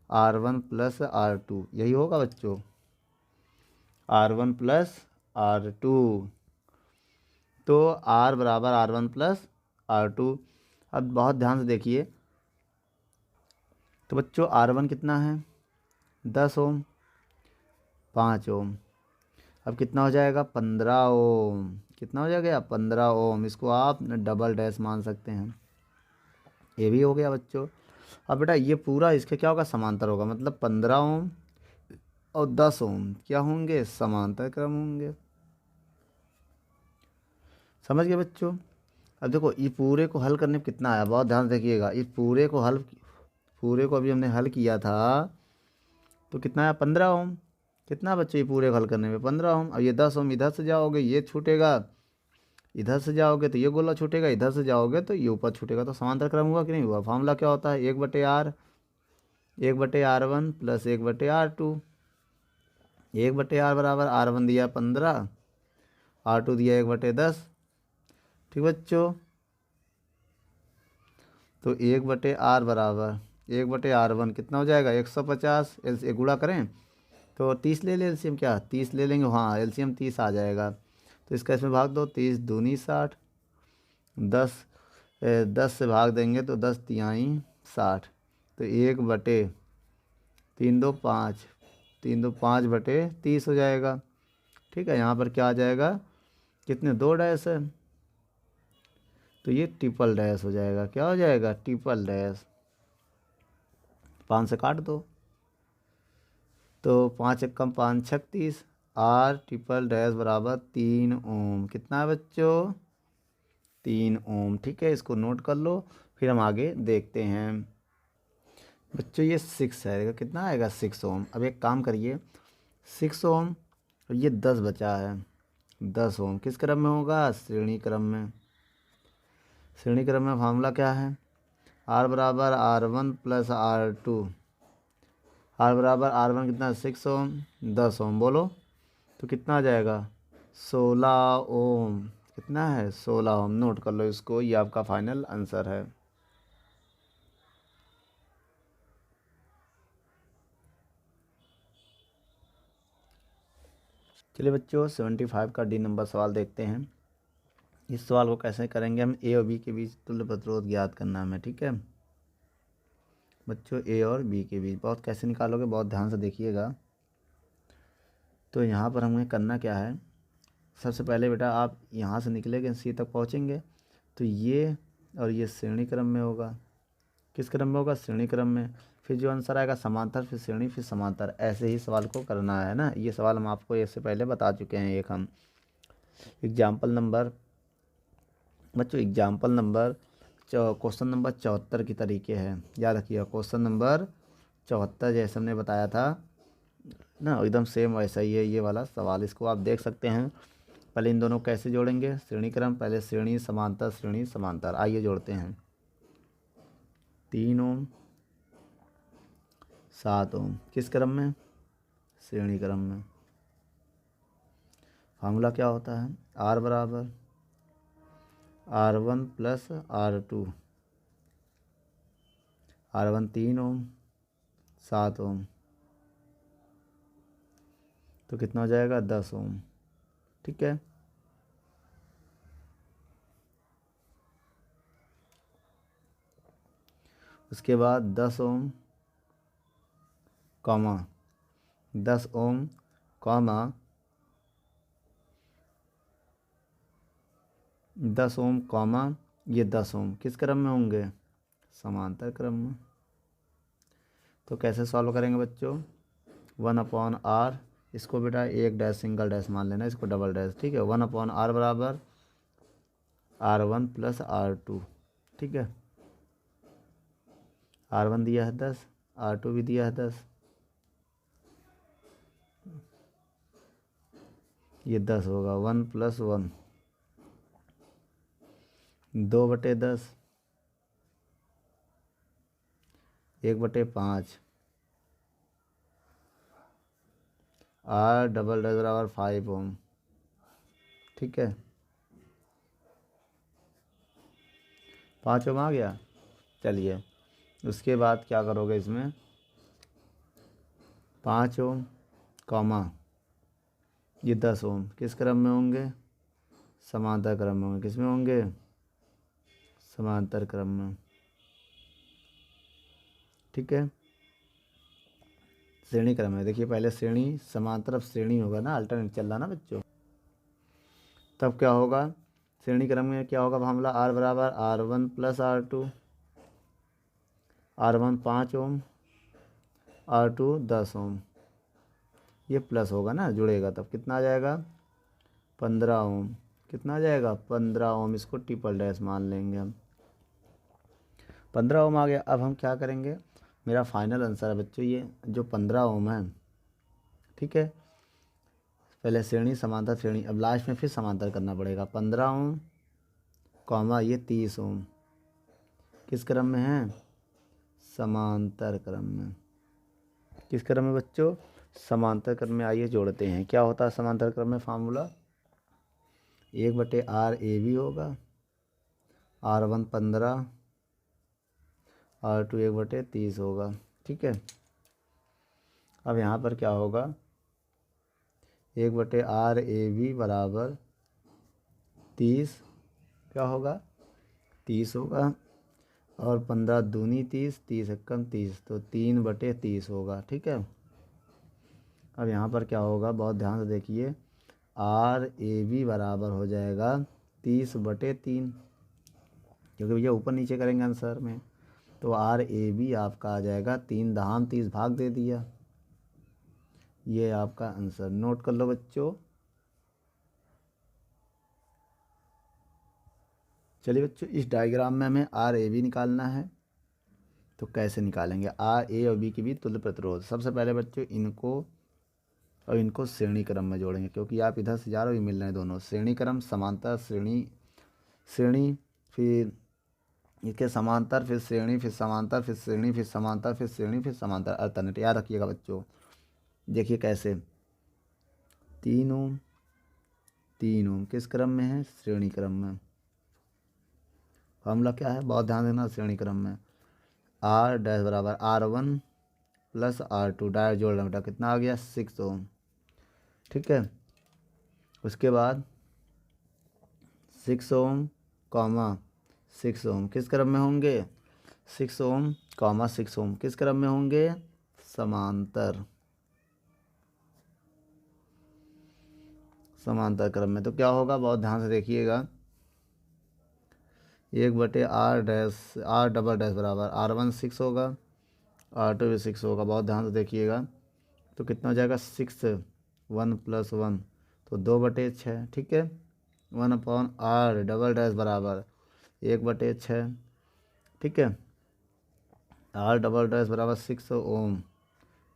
R1 प्लस R2, यही होगा बच्चों, R1 प्लस R2। तो R बराबर R1 प्लस R2। अब बहुत ध्यान से देखिए, तो बच्चों R1 कितना है? 10 ओम, 5 ओम। अब कितना हो जाएगा? 15 ओम। कितना हो जाएगा? 15 ओम। इसको आप डबल डैश मान सकते हैं। ये भी हो गया बच्चों। अब बेटा ये पूरा इसके क्या होगा? समांतर होगा, मतलब 15 ओम और 10 ओम क्या होंगे? समांतर क्रम होंगे। समझ गए बच्चों? अब देखो ये पूरे को हल करने में कितना आया, बहुत ध्यान से देखिएगा। इस पूरे को अभी हमने हल किया था तो कितना आया? 15 ओम। कितना बच्चों ये पूरे को हल करने में? 15 ओम। अब ये 10 ओम इधर से जाओगे ये छूटेगा, इधर से जाओगे तो ये गोला छूटेगा, इधर से जाओगे तो ये ऊपर छूटेगा। तो समांतर क्रम हुआ कि नहीं हुआ? फॉर्मूला क्या होता है? 1/R plus 1/R2। 1/R बराबर R1 दिया 15, R2 दिया 1/10। ठीक बच्चों, तो 1/R बराबर 1/R1 कितना हो जाएगा? 150। एल गुणा करें तो 30 ले ले एलसीएम, क्या 30 ले लेंगे? हाँ एलसीएम 30 आ जाएगा। तो इसका इसमें भाग दो, 30 दूनी 60, 10 10 से भाग देंगे तो 10 तिहाई 60। तो 1/3 2 5, 3 2 5/30 हो जाएगा। ठीक है, यहाँ पर क्या आ जाएगा? कितने? 2 डैश है, तो ये ट्रिपल डैश हो जाएगा। क्या हो जाएगा? Triple dash. 5 से काट दो तो 5 एकम 5 36, R ट्रिपल डैश बराबर 3 ओम। कितना है बच्चों? 3 ओम। ठीक है, इसको नोट कर लो, फिर हम आगे देखते हैं। बच्चों ये 6 है, कितना आएगा? 6 ओम। अब एक काम करिए, 6 ओम और ये 10 बचा है, 10 ओम किस क्रम में होगा? श्रेणी क्रम में। श्रेणी क्रम में फार्मूला क्या है? R बराबर R1 प्लस R2। R बराबर R1 कितना? 6 ओम, 10 ओम बोलो तो कितना आ जाएगा? 16 ओम। कितना है? 16 ओम। नोट कर लो इसको, ये आपका फाइनल आंसर है। चलिए बच्चों 75 का डी नंबर सवाल देखते हैं। इस सवाल को कैसे करेंगे हम? ए और बी के बीच तुल्य प्रतिरोध ज्ञात करना है हमें। ठीक है बच्चों, ए और बी के बीच बहुत कैसे निकालोगे, बहुत ध्यान से देखिएगा। तो यहाँ पर हमें करना क्या है? सबसे पहले बेटा आप यहाँ से निकलेंगे सी तक पहुँचेंगे तो ये और ये श्रेणी क्रम में होगा। किस क्रम में होगा? श्रेणी क्रम में। फिर जो आंसर आएगा समांतर, फिर श्रेणी, फिर समांतर। ऐसे ही सवाल को करना है ना। ये सवाल हम आपको इससे पहले बता चुके हैं। एक हम एग्जाम्पल नंबर बच्चों, एग्जाम्पल नंबर क्वेश्चन नंबर 74 की तरीके है, याद रखिएगा। क्वेश्चन नंबर 74 जैसे हमने बताया था ना, एकदम सेम वैसा ही है ये वाला सवाल। इसको आप देख सकते हैं। पहले इन दोनों कैसे जोड़ेंगे? श्रेणी क्रम, पहले श्रेणी समांतर, श्रेणी समांतर। आइए जोड़ते हैं। 3 ओम 7 ओम किस क्रम में? श्रेणी क्रम में। फार्मूला क्या होता है? R बराबर R1 प्लस R2। R1 3 ओम, 7 ओम, तो कितना हो जाएगा? 10 ओम। ठीक है, उसके बाद 10 ओम कॉमा 10 ओम कॉमा 10 ओम कॉमा ये 10 ओम किस क्रम में होंगे? समांतर क्रम में। तो कैसे सॉल्व करेंगे बच्चों? 1/R, इसको बेटा एक डैश सिंगल डैश मान लेना, इसको डबल डैश। ठीक है, 1/R बराबर R1 प्लस R2। ठीक है, R1 दिया है 10, R2 भी दिया है 10, ये 10 होगा। 1 + 1 2/10, 1/5, R डबल डैश बराबर 5 ओम। ठीक है, 5 ओम आ गया। चलिए उसके बाद क्या करोगे इसमें, 5 ओम कॉमा ये 10 ओम किस क्रम में होंगे, समांतर क्रम में होंगे। किस में होंगे, समांतर क्रम में। ठीक है, श्रेणी क्रम में। देखिए पहले श्रेणी समांतर, अब श्रेणी होगा ना, अल्टरनेट चल रहा ना बच्चों। तब क्या होगा, श्रेणी क्रम में क्या होगा मामला, आर बराबर R1 प्लस R2, R1 5 ओम, R2 10 ओम। ये प्लस होगा ना, जुड़ेगा, तब कितना आ जाएगा, 15 ओम। कितना आ जाएगा, 15 ओम। इसको ट्रिपल डैश मान लेंगे हम। 15 ओम आ गया। अब हम क्या करेंगे, मेरा फाइनल आंसर है बच्चों ये जो 15 ओम है। ठीक है, पहले श्रेणी समांतर श्रेणी, अब लास्ट में फिर समांतर करना पड़ेगा। 15 ओम कॉमा ये 30 ओम किस क्रम में है, समांतर क्रम में। किस क्रम में बच्चों, समांतर क्रम में। आइए जोड़ते हैं, क्या होता है समांतर क्रम में फार्मूला, 1/RAB होगा, R1 15, R2 1/30 होगा। ठीक है, अब यहाँ पर क्या होगा, 1/RAB बराबर 30, क्या होगा 30 होगा, और 15 दूनी 30, 30 एकम 30, तो 3/30 होगा। ठीक है, अब यहाँ पर क्या होगा, बहुत ध्यान से देखिए, RAB बराबर हो जाएगा 30/3, क्योंकि भैया ऊपर नीचे करेंगे आंसर में, तो RAB आपका आ जाएगा 3 दहाम 30 भाग दे दिया। ये आपका आंसर, नोट कर लो बच्चों। चलिए बच्चों, इस डायग्राम में हमें RAB निकालना है, तो कैसे निकालेंगे, RA और B के बीच तुल्य प्रतिरोध। सबसे पहले बच्चों इनको और इनको श्रेणी क्रम में जोड़ेंगे, क्योंकि आप इधर से जा रहे हो, मिल रहे हैं दोनों। श्रेणी क्रम समांतर श्रेणी, श्रेणी फिर इसके समांतर, फिर श्रेणी, फिर समांतर, फिर श्रेणी, फिर समांतर, फिर श्रेणी, फिर समांतर, अल्टरनेट। याद रखिएगा बच्चों। देखिए कैसे, 3 ओम 3 ओम किस क्रम में है, श्रेणी क्रम में। फॉर्मूला क्या है, बहुत ध्यान देना, श्रेणी क्रम में। R डैश बराबर R1 प्लस R2, डायरेक्ट जोड़ रहा बेटा, कितना आ गया 6 ओम। ठीक है, उसके बाद 6 ओम कॉमा 6 ओम किस क्रम में होंगे, 6 ओम कॉमा 6 ओम किस क्रम में होंगे, समांतर, समांतर क्रम में। तो क्या होगा, बहुत ध्यान से देखिएगा, 1/R dash R double dash बराबर R1 6 होगा, R2 भी 6 होगा। बहुत ध्यान से देखिएगा, तो कितना हो जाएगा 6 1 + 1, तो 2/6। ठीक है, 1/R डबल डैश बराबर 1/6। ठीक है, R डबल डैश बराबर 6 ओम।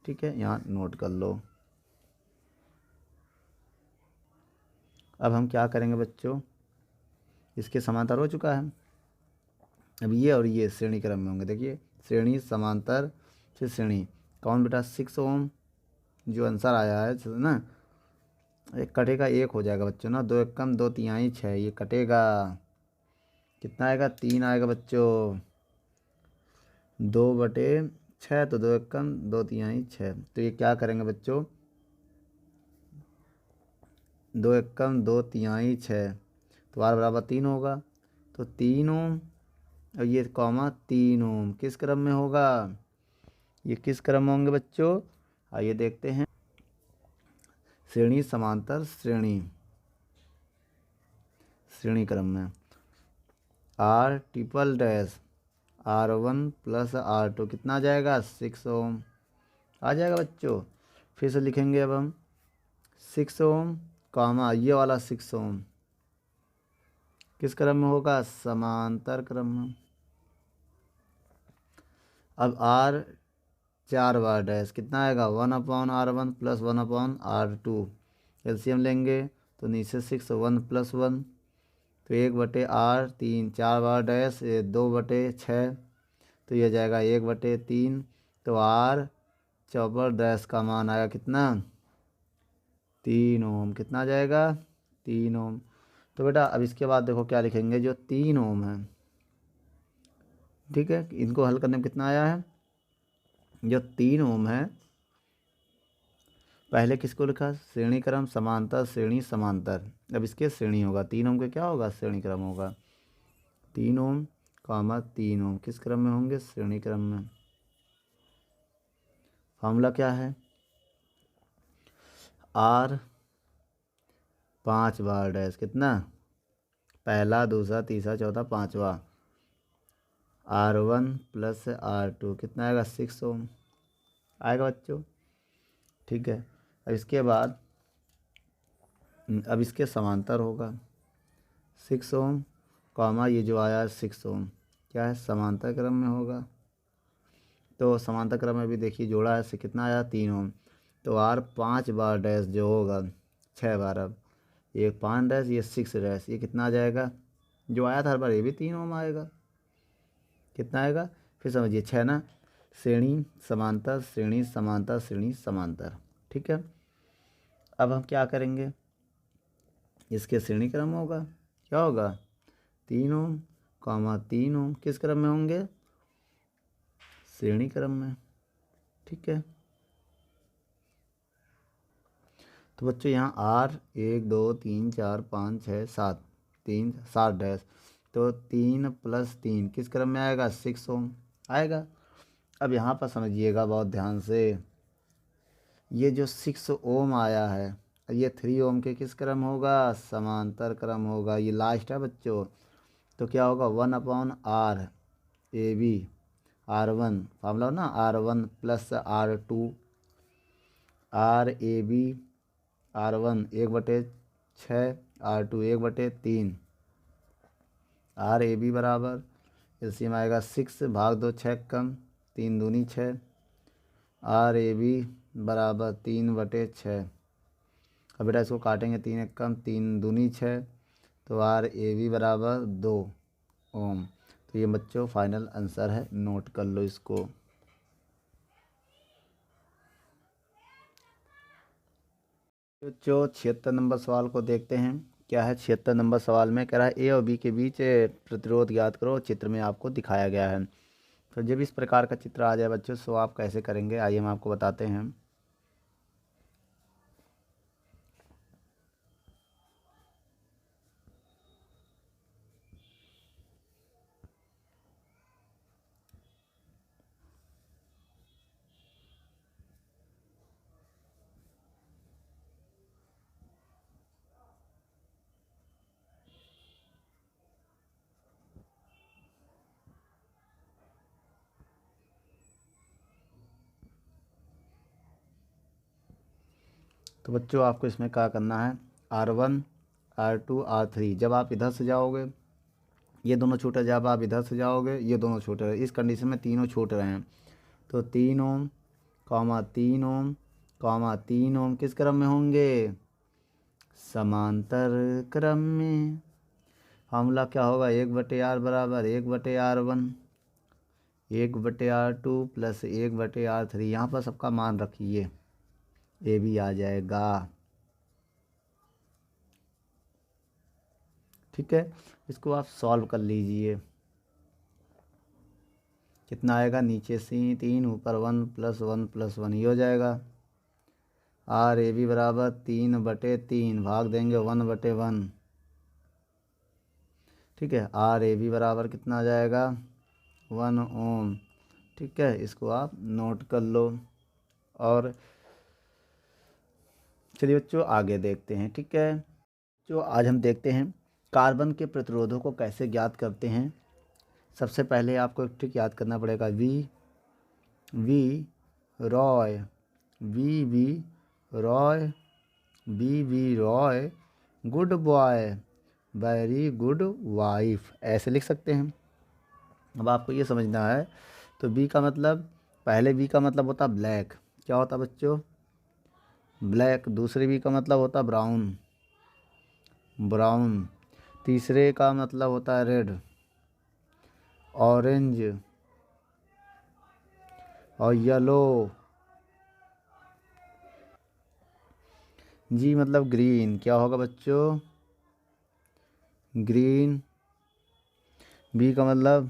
ठीक है, यहाँ नोट कर लो। अब हम क्या करेंगे बच्चों, इसके समांतर हो चुका है। अब ये और ये श्रेणी क्रम में होंगे। देखिए श्रेणी समांतर फिर श्रेणी, कौन बेटा 6 ओम जो आंसर आया है ना, एक कटेगा 1 हो जाएगा बच्चों ना, 2 एकम 2 तिहाई 6, ये कटेगा, कितना आएगा 3 आएगा बच्चों, 2/6, तो 2 एकम 2 तिहाई 6। तो ये क्या करेंगे बच्चों, 2 एकम 2 तिहाई 6, तो R बराबर 3 होगा, तो 3 ओम, और ये कॉमा 3 ओम किस क्रम में होगा, ये किस क्रम में होंगे बच्चों, आइए देखते हैं। श्रेणी समांतर श्रेणी, श्रेणी क्रम में। R triple dash R1 plus R2 कितना आ जाएगा 6 ओम आ जाएगा बच्चों। फिर से लिखेंगे अब हम 6 ओम कॉमा ये वाला 6 ओम किस क्रम में होगा, समांतर क्रम में। अब R 4 बार डैश कितना आएगा 1/R1 प्लस 1/R2, एलसीएम लेंगे तो नीचे 6 1 + 1, तो 1/R 3, 4 बार डैश 2/6, तो यह जाएगा 1/3, तो R चौपर डैश का मान आएगा कितना 3 ओम, कितना आ जाएगा 3 ओम। तो बेटा अब इसके बाद देखो क्या लिखेंगे, जो 3 ओम है ठीक है, इनको हल करने में कितना आया है, जो 3 ओम है, पहले किसको लिखा, श्रेणी क्रम समांतर श्रेणी समांतर, अब इसके श्रेणी होगा, 3 ओम के क्या होगा, श्रेणी क्रम होगा, 3 ओम कामा 3 ओम किस क्रम में होंगे, श्रेणी क्रम में। फॉर्मूला क्या है, आर 5 बार डैश कितना, पहला दूसरा तीसरा चौथा पाँचवा, R1 प्लस R2 कितना आएगा, 6 ओम आएगा बच्चों। ठीक है, अब इसके बाद अब इसके समांतर होगा 6 ओम कॉमा ये जो आया 6 ओम क्या है, समांतर क्रम में होगा। तो समांतर क्रम में भी देखिए जोड़ा है, से कितना आया, 3 ओम। तो R 5 बार डैश जो होगा 6 बार, अब ये 5 डैश ये 6 डैश, ये कितना आ जाएगा, जो आया था हर बार ये भी 3 ओम आएगा, कितना आएगा, फिर समझिए 6 ना, श्रेणी समांतर श्रेणी समांतर श्रेणी समांतर। ठीक है, अब हम क्या करेंगे, इसके श्रेणी क्रम होगा, क्या होगा, 3 ओम कॉमा 3 ओम किस क्रम में होंगे, श्रेणी क्रम में। ठीक है, तो बच्चों यहाँ R 1 2 3 4 5 6 7 3 7 डैश, तो 3 प्लस 3 किस क्रम में आएगा, 6 ओम आएगा। अब यहाँ पर समझिएगा बहुत ध्यान से, ये जो 6 ओम आया है ये 3 ओम के किस क्रम होगा, समांतर क्रम होगा, ये लास्ट है बच्चों। तो क्या होगा, 1/R AB R1 फार्मूला ना, R1 plus R2 RAB R1 1/6 R2 1/3 RAB बराबर एलसीएम आएगा 6 भाग 2 6 कम 3 दूनी 6 RAB बराबर 3/6। अब बेटा इसको काटेंगे, 3 एक कम 3 दूनी 6, तो RAB बराबर 2 ओम। तो ये बच्चों फाइनल आंसर है, नोट कर लो इसको। बच्चों 76 नंबर सवाल को देखते हैं, क्या है 76 नंबर सवाल में कह रहा है ए और बी के बीच प्रतिरोध ज्ञात करो, चित्र में आपको दिखाया गया है। तो जब इस प्रकार का चित्र आ जाए बच्चों, सो आप कैसे करेंगे, आइए हम आपको बताते हैं। तो बच्चों आपको इसमें क्या करना है, R1 R2 R3, जब आप इधर से जाओगे ये दोनों छूट रहे, जब आप इधर से जाओगे ये दोनों छूट रहे, इस कंडीशन में तीनों छूट रहे हैं। तो 3 ओम कॉमा 3 ओम कॉमा 3 ओम किस क्रम में होंगे, समांतर क्रम में। फार्मूला क्या होगा, 1/R बराबर 1/R1 1/R2 प्लस 1/R3, यहाँ पर सबका मान रखिए, ये भी आ जाएगा। ठीक है, इसको आप सॉल्व कर लीजिए, कितना आएगा, नीचे से 3 ऊपर 1 प्लस 1 प्लस 1 ही हो जाएगा। RAB बराबर 3/3 भाग देंगे 1/1। ठीक है, RAB बराबर कितना आ जाएगा, 1 ओम। ठीक है, इसको आप नोट कर लो। और चलिए बच्चों आगे देखते हैं। ठीक है, जो आज हम देखते हैं कार्बन के प्रतिरोधों को कैसे ज्ञात करते हैं। सबसे पहले आपको एक ट्रिक याद करना पड़ेगा, V Roy V Roy good boy very good wife, ऐसे लिख सकते हैं। अब आपको ये समझना है, तो बी का मतलब, पहले बी का मतलब होता ब्लैक, क्या होता बच्चों, ब्लैक। दूसरे बी का मतलब होता ब्राउन। तीसरे का मतलब होता है रेड, ऑरेंज और येलो। जी मतलब ग्रीन, क्या होगा बच्चों, ग्रीन। बी का मतलब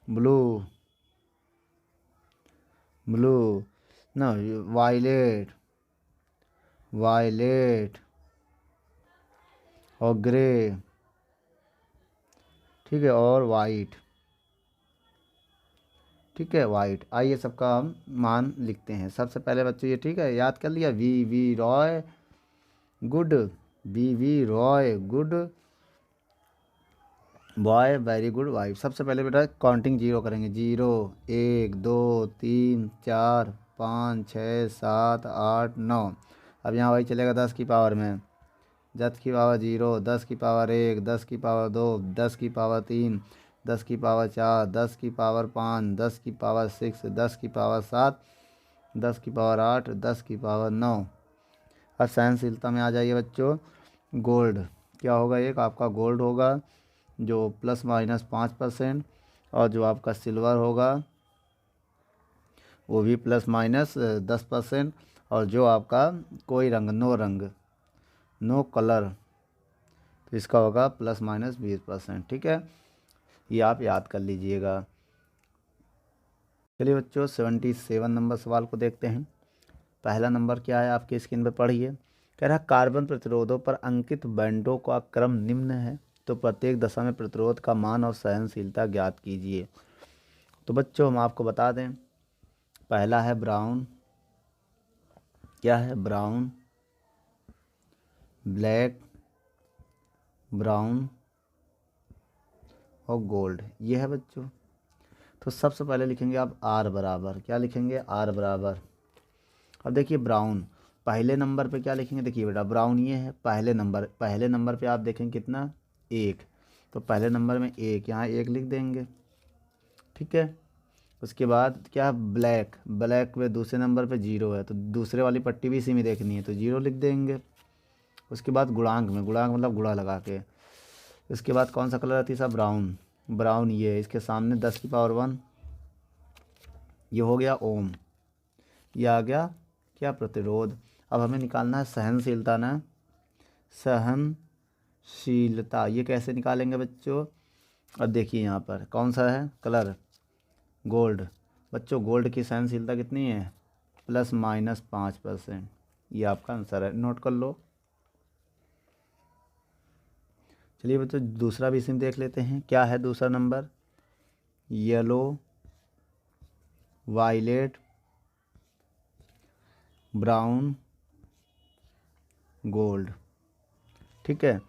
ब्लू, ब्लू ना, वायलेट, वायलेट और ग्रे, ठीक है, और वाइट, ठीक है, वाइट। आइए सबका हम मान लिखते हैं। सबसे पहले बच्चों ये ठीक है, याद कर लिया, V Roy good, V Roy good boy, very good wife. सबसे पहले बेटा काउंटिंग जीरो करेंगे, जीरो, एक, दो, तीन, चार, पाँच, छः, सात, आठ, नौ। अब यहाँ वही चलेगा 10 की पावर में, 10 की पावर जीरो, 10 की पावर एक, 10 की पावर दो, 10 की पावर तीन, 10 की पावर चार, 10 की पावर पाँच, 10 की पावर सिक्स, 10 की पावर सात, 10 की पावर आठ, 10 की पावर नौ। अब सहनशीलता में आ जाइए बच्चों। गोल्ड क्या होगा, एक आपका गोल्ड होगा जो ±5%, और जो आपका सिल्वर होगा वो भी ±10%, और जो आपका कोई रंग, नो रंग, नो कलर, तो इसका होगा ±20%, ठीक है। ये आप याद कर लीजिएगा। चलिए बच्चों 77 नंबर सवाल को देखते हैं। पहला नंबर क्या है आपकी स्क्रीन पर पढ़िए। कह रहा कार्बन प्रतिरोधों पर अंकित बैंडों का क्रम निम्न है, तो प्रत्येक दशा में प्रतिरोध का मान और सहनशीलता ज्ञात कीजिए। तो बच्चों हम आपको बता दें, पहला है ब्राउन, क्या है, ब्राउन, ब्लैक, ब्राउन और गोल्ड, ये है बच्चों। तो सबसे पहले लिखेंगे आप आर बराबर, क्या लिखेंगे, आर बराबर। अब देखिए ब्राउन पहले नंबर पे क्या लिखेंगे, देखिए बेटा ब्राउन ये है पहले नंबर पे आप देखेंगे कितना, एक, तो पहले नंबर में एक, यहाँ एक लिख देंगे, ठीक है। उसके बाद क्या, ब्लैक, ब्लैक पे दूसरे नंबर पे जीरो है, तो दूसरे वाली पट्टी भी इसी में देखनी है, तो जीरो लिख देंगे। उसके बाद गुणांक में, गुणांक मतलब गुणा लगा के, इसके बाद कौन सा कलर है तीसरा, ब्राउन, ब्राउन ये है, इसके सामने 10 की पावर 1, ये हो गया ओम, ये आ गया क्या, प्रतिरोध। अब हमें निकालना है सहनशीलता ना, सहनशीलता, ये कैसे निकालेंगे बच्चों। अब देखिए यहाँ पर कौन सा है कलर, गोल्ड। बच्चों गोल्ड की सहनशीलता कितनी है, ±5%, ये आपका आंसर है, नोट कर लो। चलिए बच्चों दूसरा भी इसमें देख लेते हैं, क्या है दूसरा number, yellow, violet, brown, gold, ठीक है।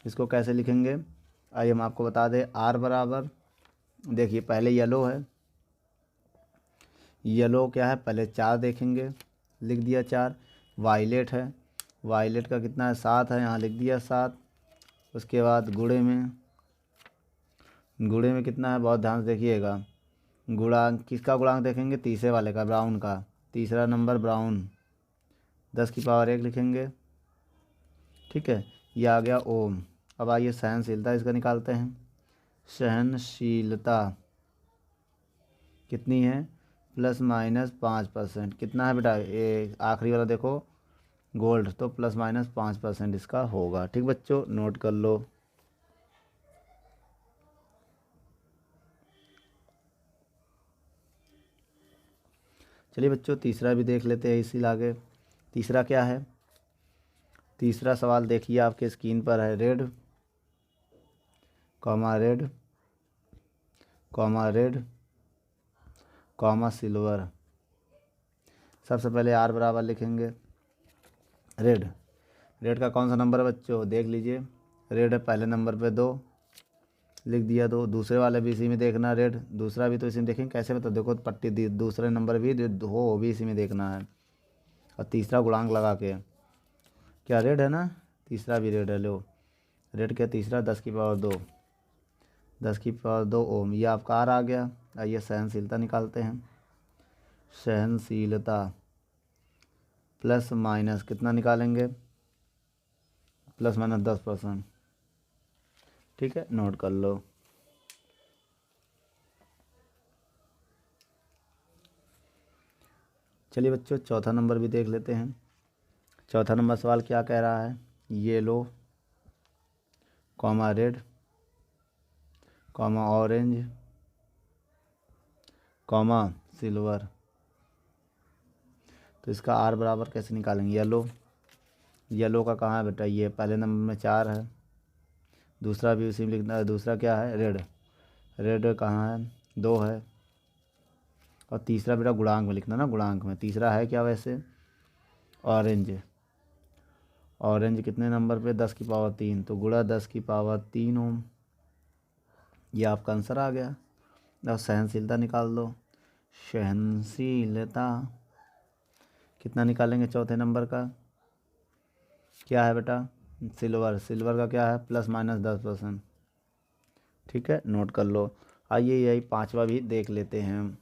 इसको कैसे लिखेंगे, आइए हम आपको बता दें, आर बराबर, देखिए पहले येलो है, येलो क्या है, पहले 4 देखेंगे, लिख दिया 4, वायलेट है, वायलेट का कितना है, 7 है, यहाँ लिख दिया 7। उसके बाद गुड़े में, गुड़े में कितना है, बहुत ध्यान से देखिएगा, गुणांक किसका गुणांक देखेंगे, तीसरे वाले का, ब्राउन का, तीसरा नंबर ब्राउन, 10 की पावर 1 लिखेंगे, ठीक है। ये आ गया ओम। अब आइए सहनशीलता इसका निकालते हैं। सहनशीलता कितनी है, ±5%, कितना है बेटा, ये आखिरी वाला देखो गोल्ड, तो ±5% इसका होगा, ठीक बच्चों, नोट कर लो। चलिए बच्चों तीसरा भी देख लेते हैं इसी आगे। तीसरा क्या है, तीसरा सवाल देखिए आपके स्क्रीन पर है, red, comma red, comma red, comma silver. सबसे पहले आर बराबर लिखेंगे, रेड, रेड का कौन सा नंबर है बच्चों, देख लीजिए, रेड है पहले नंबर पे 2, लिख दिया 2। दूसरे वाले भी इसी में देखना, रेड दूसरा भी तो इसी में देखेंगे, कैसे मतलब देखो पट्टी दी, दूसरे नंबर भी हो वो भी इसी में देखना है, और तीसरा गुणांक लगा के, क्या रेड है ना, तीसरा भी रेड है, लो रेड क्या, तीसरा 10 की पावर 2, 10 की पावर 2 ओम, ये आपका आर आ गया। आइए सहनशीलता निकालते हैं। सहनशीलता प्लस माइनस कितना निकालेंगे, ±10%, ठीक है, नोट कर लो। चलिए बच्चों चौथा नंबर भी देख लेते हैं। चौथा नंबर सवाल क्या कह रहा है, yellow, comma red, comma orange, comma silver. तो इसका आर बराबर कैसे निकालेंगे? येलो, येलो का कहाँ है बेटा? ये पहले नंबर में 4 है, दूसरा भी उसी में लिखना है। दूसरा क्या है? रेड, रेड कहाँ है? 2 है। और तीसरा बेटा गुणांक में लिखना ना, गुणांक में। तीसरा है क्या वैसे? ऑरेंज, ऑरेंज कितने नंबर पे? 10 की पावर 3, तो गुणा 10 की पावर 3 ओम। ये आपका आंसर आ गया। अब सहनशीलता निकाल दो। सहनशीलता कितना निकालेंगे चौथे नंबर का? क्या है बेटा? सिल्वर, सिल्वर का क्या है? ±10%। ठीक है, नोट कर लो। आइए यही पांचवा भी देख लेते हैं।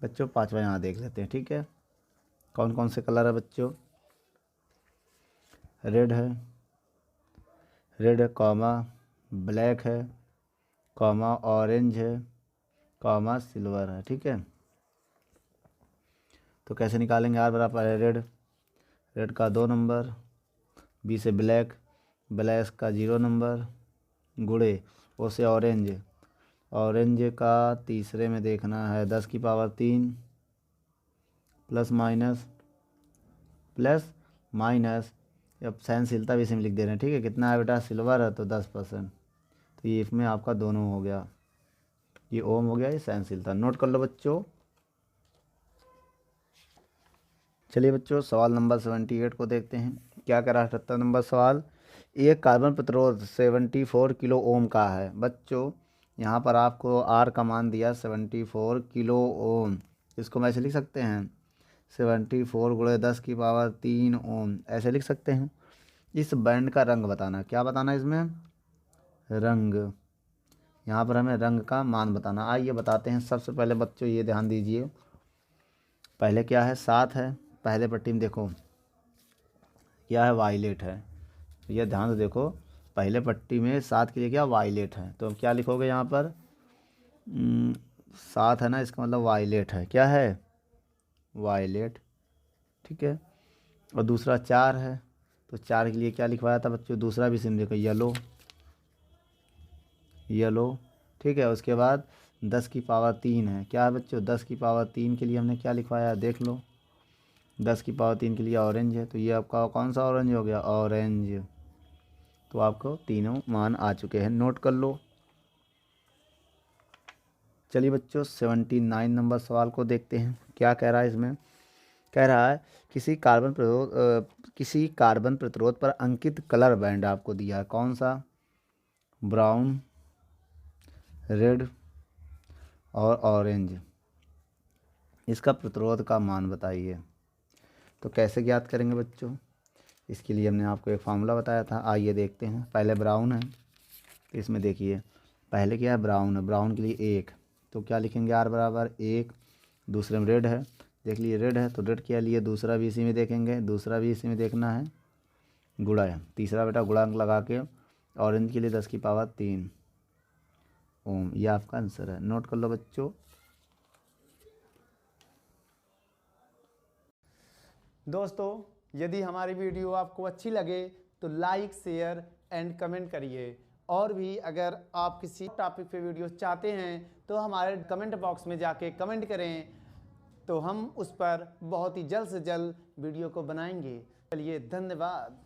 बच्चों पांचवा यहाँ देख लेते हैं। ठीक है, कौन कौन से कलर है बच्चों? रेड है, रेड कॉमा ब्लैक है, कॉमा ऑरेंज है, कॉमा सिल्वर है। ठीक है, तो कैसे निकालेंगे? आर बराबर है रेड, रेड का 2 नंबर, बी से ब्लैक, ब्लैक का 0 नंबर, गुड़े ओ से ऑरेंज, ऑरेंज का तीसरे में देखना है 10 की पावर 3 प्लस माइनस। अब सहनशीलता भी इसमें लिख दे रहे हैं। ठीक है, कितना है बेटा? सिल्वर है तो 10%, तो ये इसमें आपका दोनों हो गया, ये ओम हो गया, ये सहनशीलता। नोट कर लो बच्चों। चलिए बच्चों सवाल नंबर 78 को देखते हैं। क्या कह रहा है 78 नंबर सवाल? एक कार्बन प्रतिरोध 74 किलो ओम का है। बच्चों यहाँ पर आपको आर का मान दिया 74 किलो ओम। इसको मैं ऐसे लिख सकते हैं 74 गुणे 10 की पावर 3 ओम, ऐसे लिख सकते हैं। इस बैंड का रंग बताना। क्या बताना इसमें? रंग। यहाँ पर हमें रंग का मान बताना। आइए बताते हैं। सबसे पहले बच्चों ये ध्यान दीजिए, पहले क्या है? 7 है, पहले पट्टी में देखो क्या है? वायलेट है। यह ध्यान से देखो, पहले पट्टी में 7 के लिए क्या? वायलेट है। तो अब क्या लिखोगे यहाँ पर? 7 है ना, इसका मतलब वायलेट है। क्या है? वायलेट। ठीक है, और दूसरा 4 है, तो 4 के लिए क्या लिखवाया था बच्चों? दूसरा भी सिम देखो, येलो, येलो। ठीक है, उसके बाद 10 की पावर 3 है। क्या है बच्चों? 10 की पावर 3 के लिए हमने क्या लिखवाया? देख लो, 10 की पावर 3 के लिए ऑरेंज है, तो ये आपका कौन सा ऑरेंज हो गया? ऑरेंज। तो आपको तीनों मान आ चुके हैं, नोट कर लो। चलिए बच्चों 79 नंबर सवाल को देखते हैं। क्या कह रहा है इसमें? कह रहा है किसी कार्बन प्रतिरोध पर अंकित कलर बैंड आपको दिया है। कौन सा? ब्राउन, रेड और ऑरेंज। इसका प्रतिरोध का मान बताइए। तो कैसे ज्ञात करेंगे बच्चों? इसके लिए हमने आपको एक फार्मूला बताया था, आइए देखते हैं। पहले ब्राउन है, तो इसमें देखिए पहले क्या है? ब्राउन है, ब्राउन के लिए 1, तो क्या लिखेंगे? आर बराबर 1। दूसरे में रेड है, देख लिए रेड है, तो रेड के लिए दूसरा भी इसी में देखेंगे, दूसरा भी इसी में देखना है, गुणा है। तीसरा बेटा गुणांक लगा के ऑरेंज के लिए 10 की पावर 3 ओम। यह आपका आंसर है, नोट कर लो बच्चों। दोस्तों यदि हमारी वीडियो आपको अच्छी लगे तो लाइक शेयर एंड कमेंट करिए। और भी अगर आप किसी टॉपिक पे वीडियो चाहते हैं तो हमारे कमेंट बॉक्स में जाके कमेंट करें, तो हम उस पर बहुत ही जल्द से जल्द वीडियो को बनाएंगे। चलिए धन्यवाद।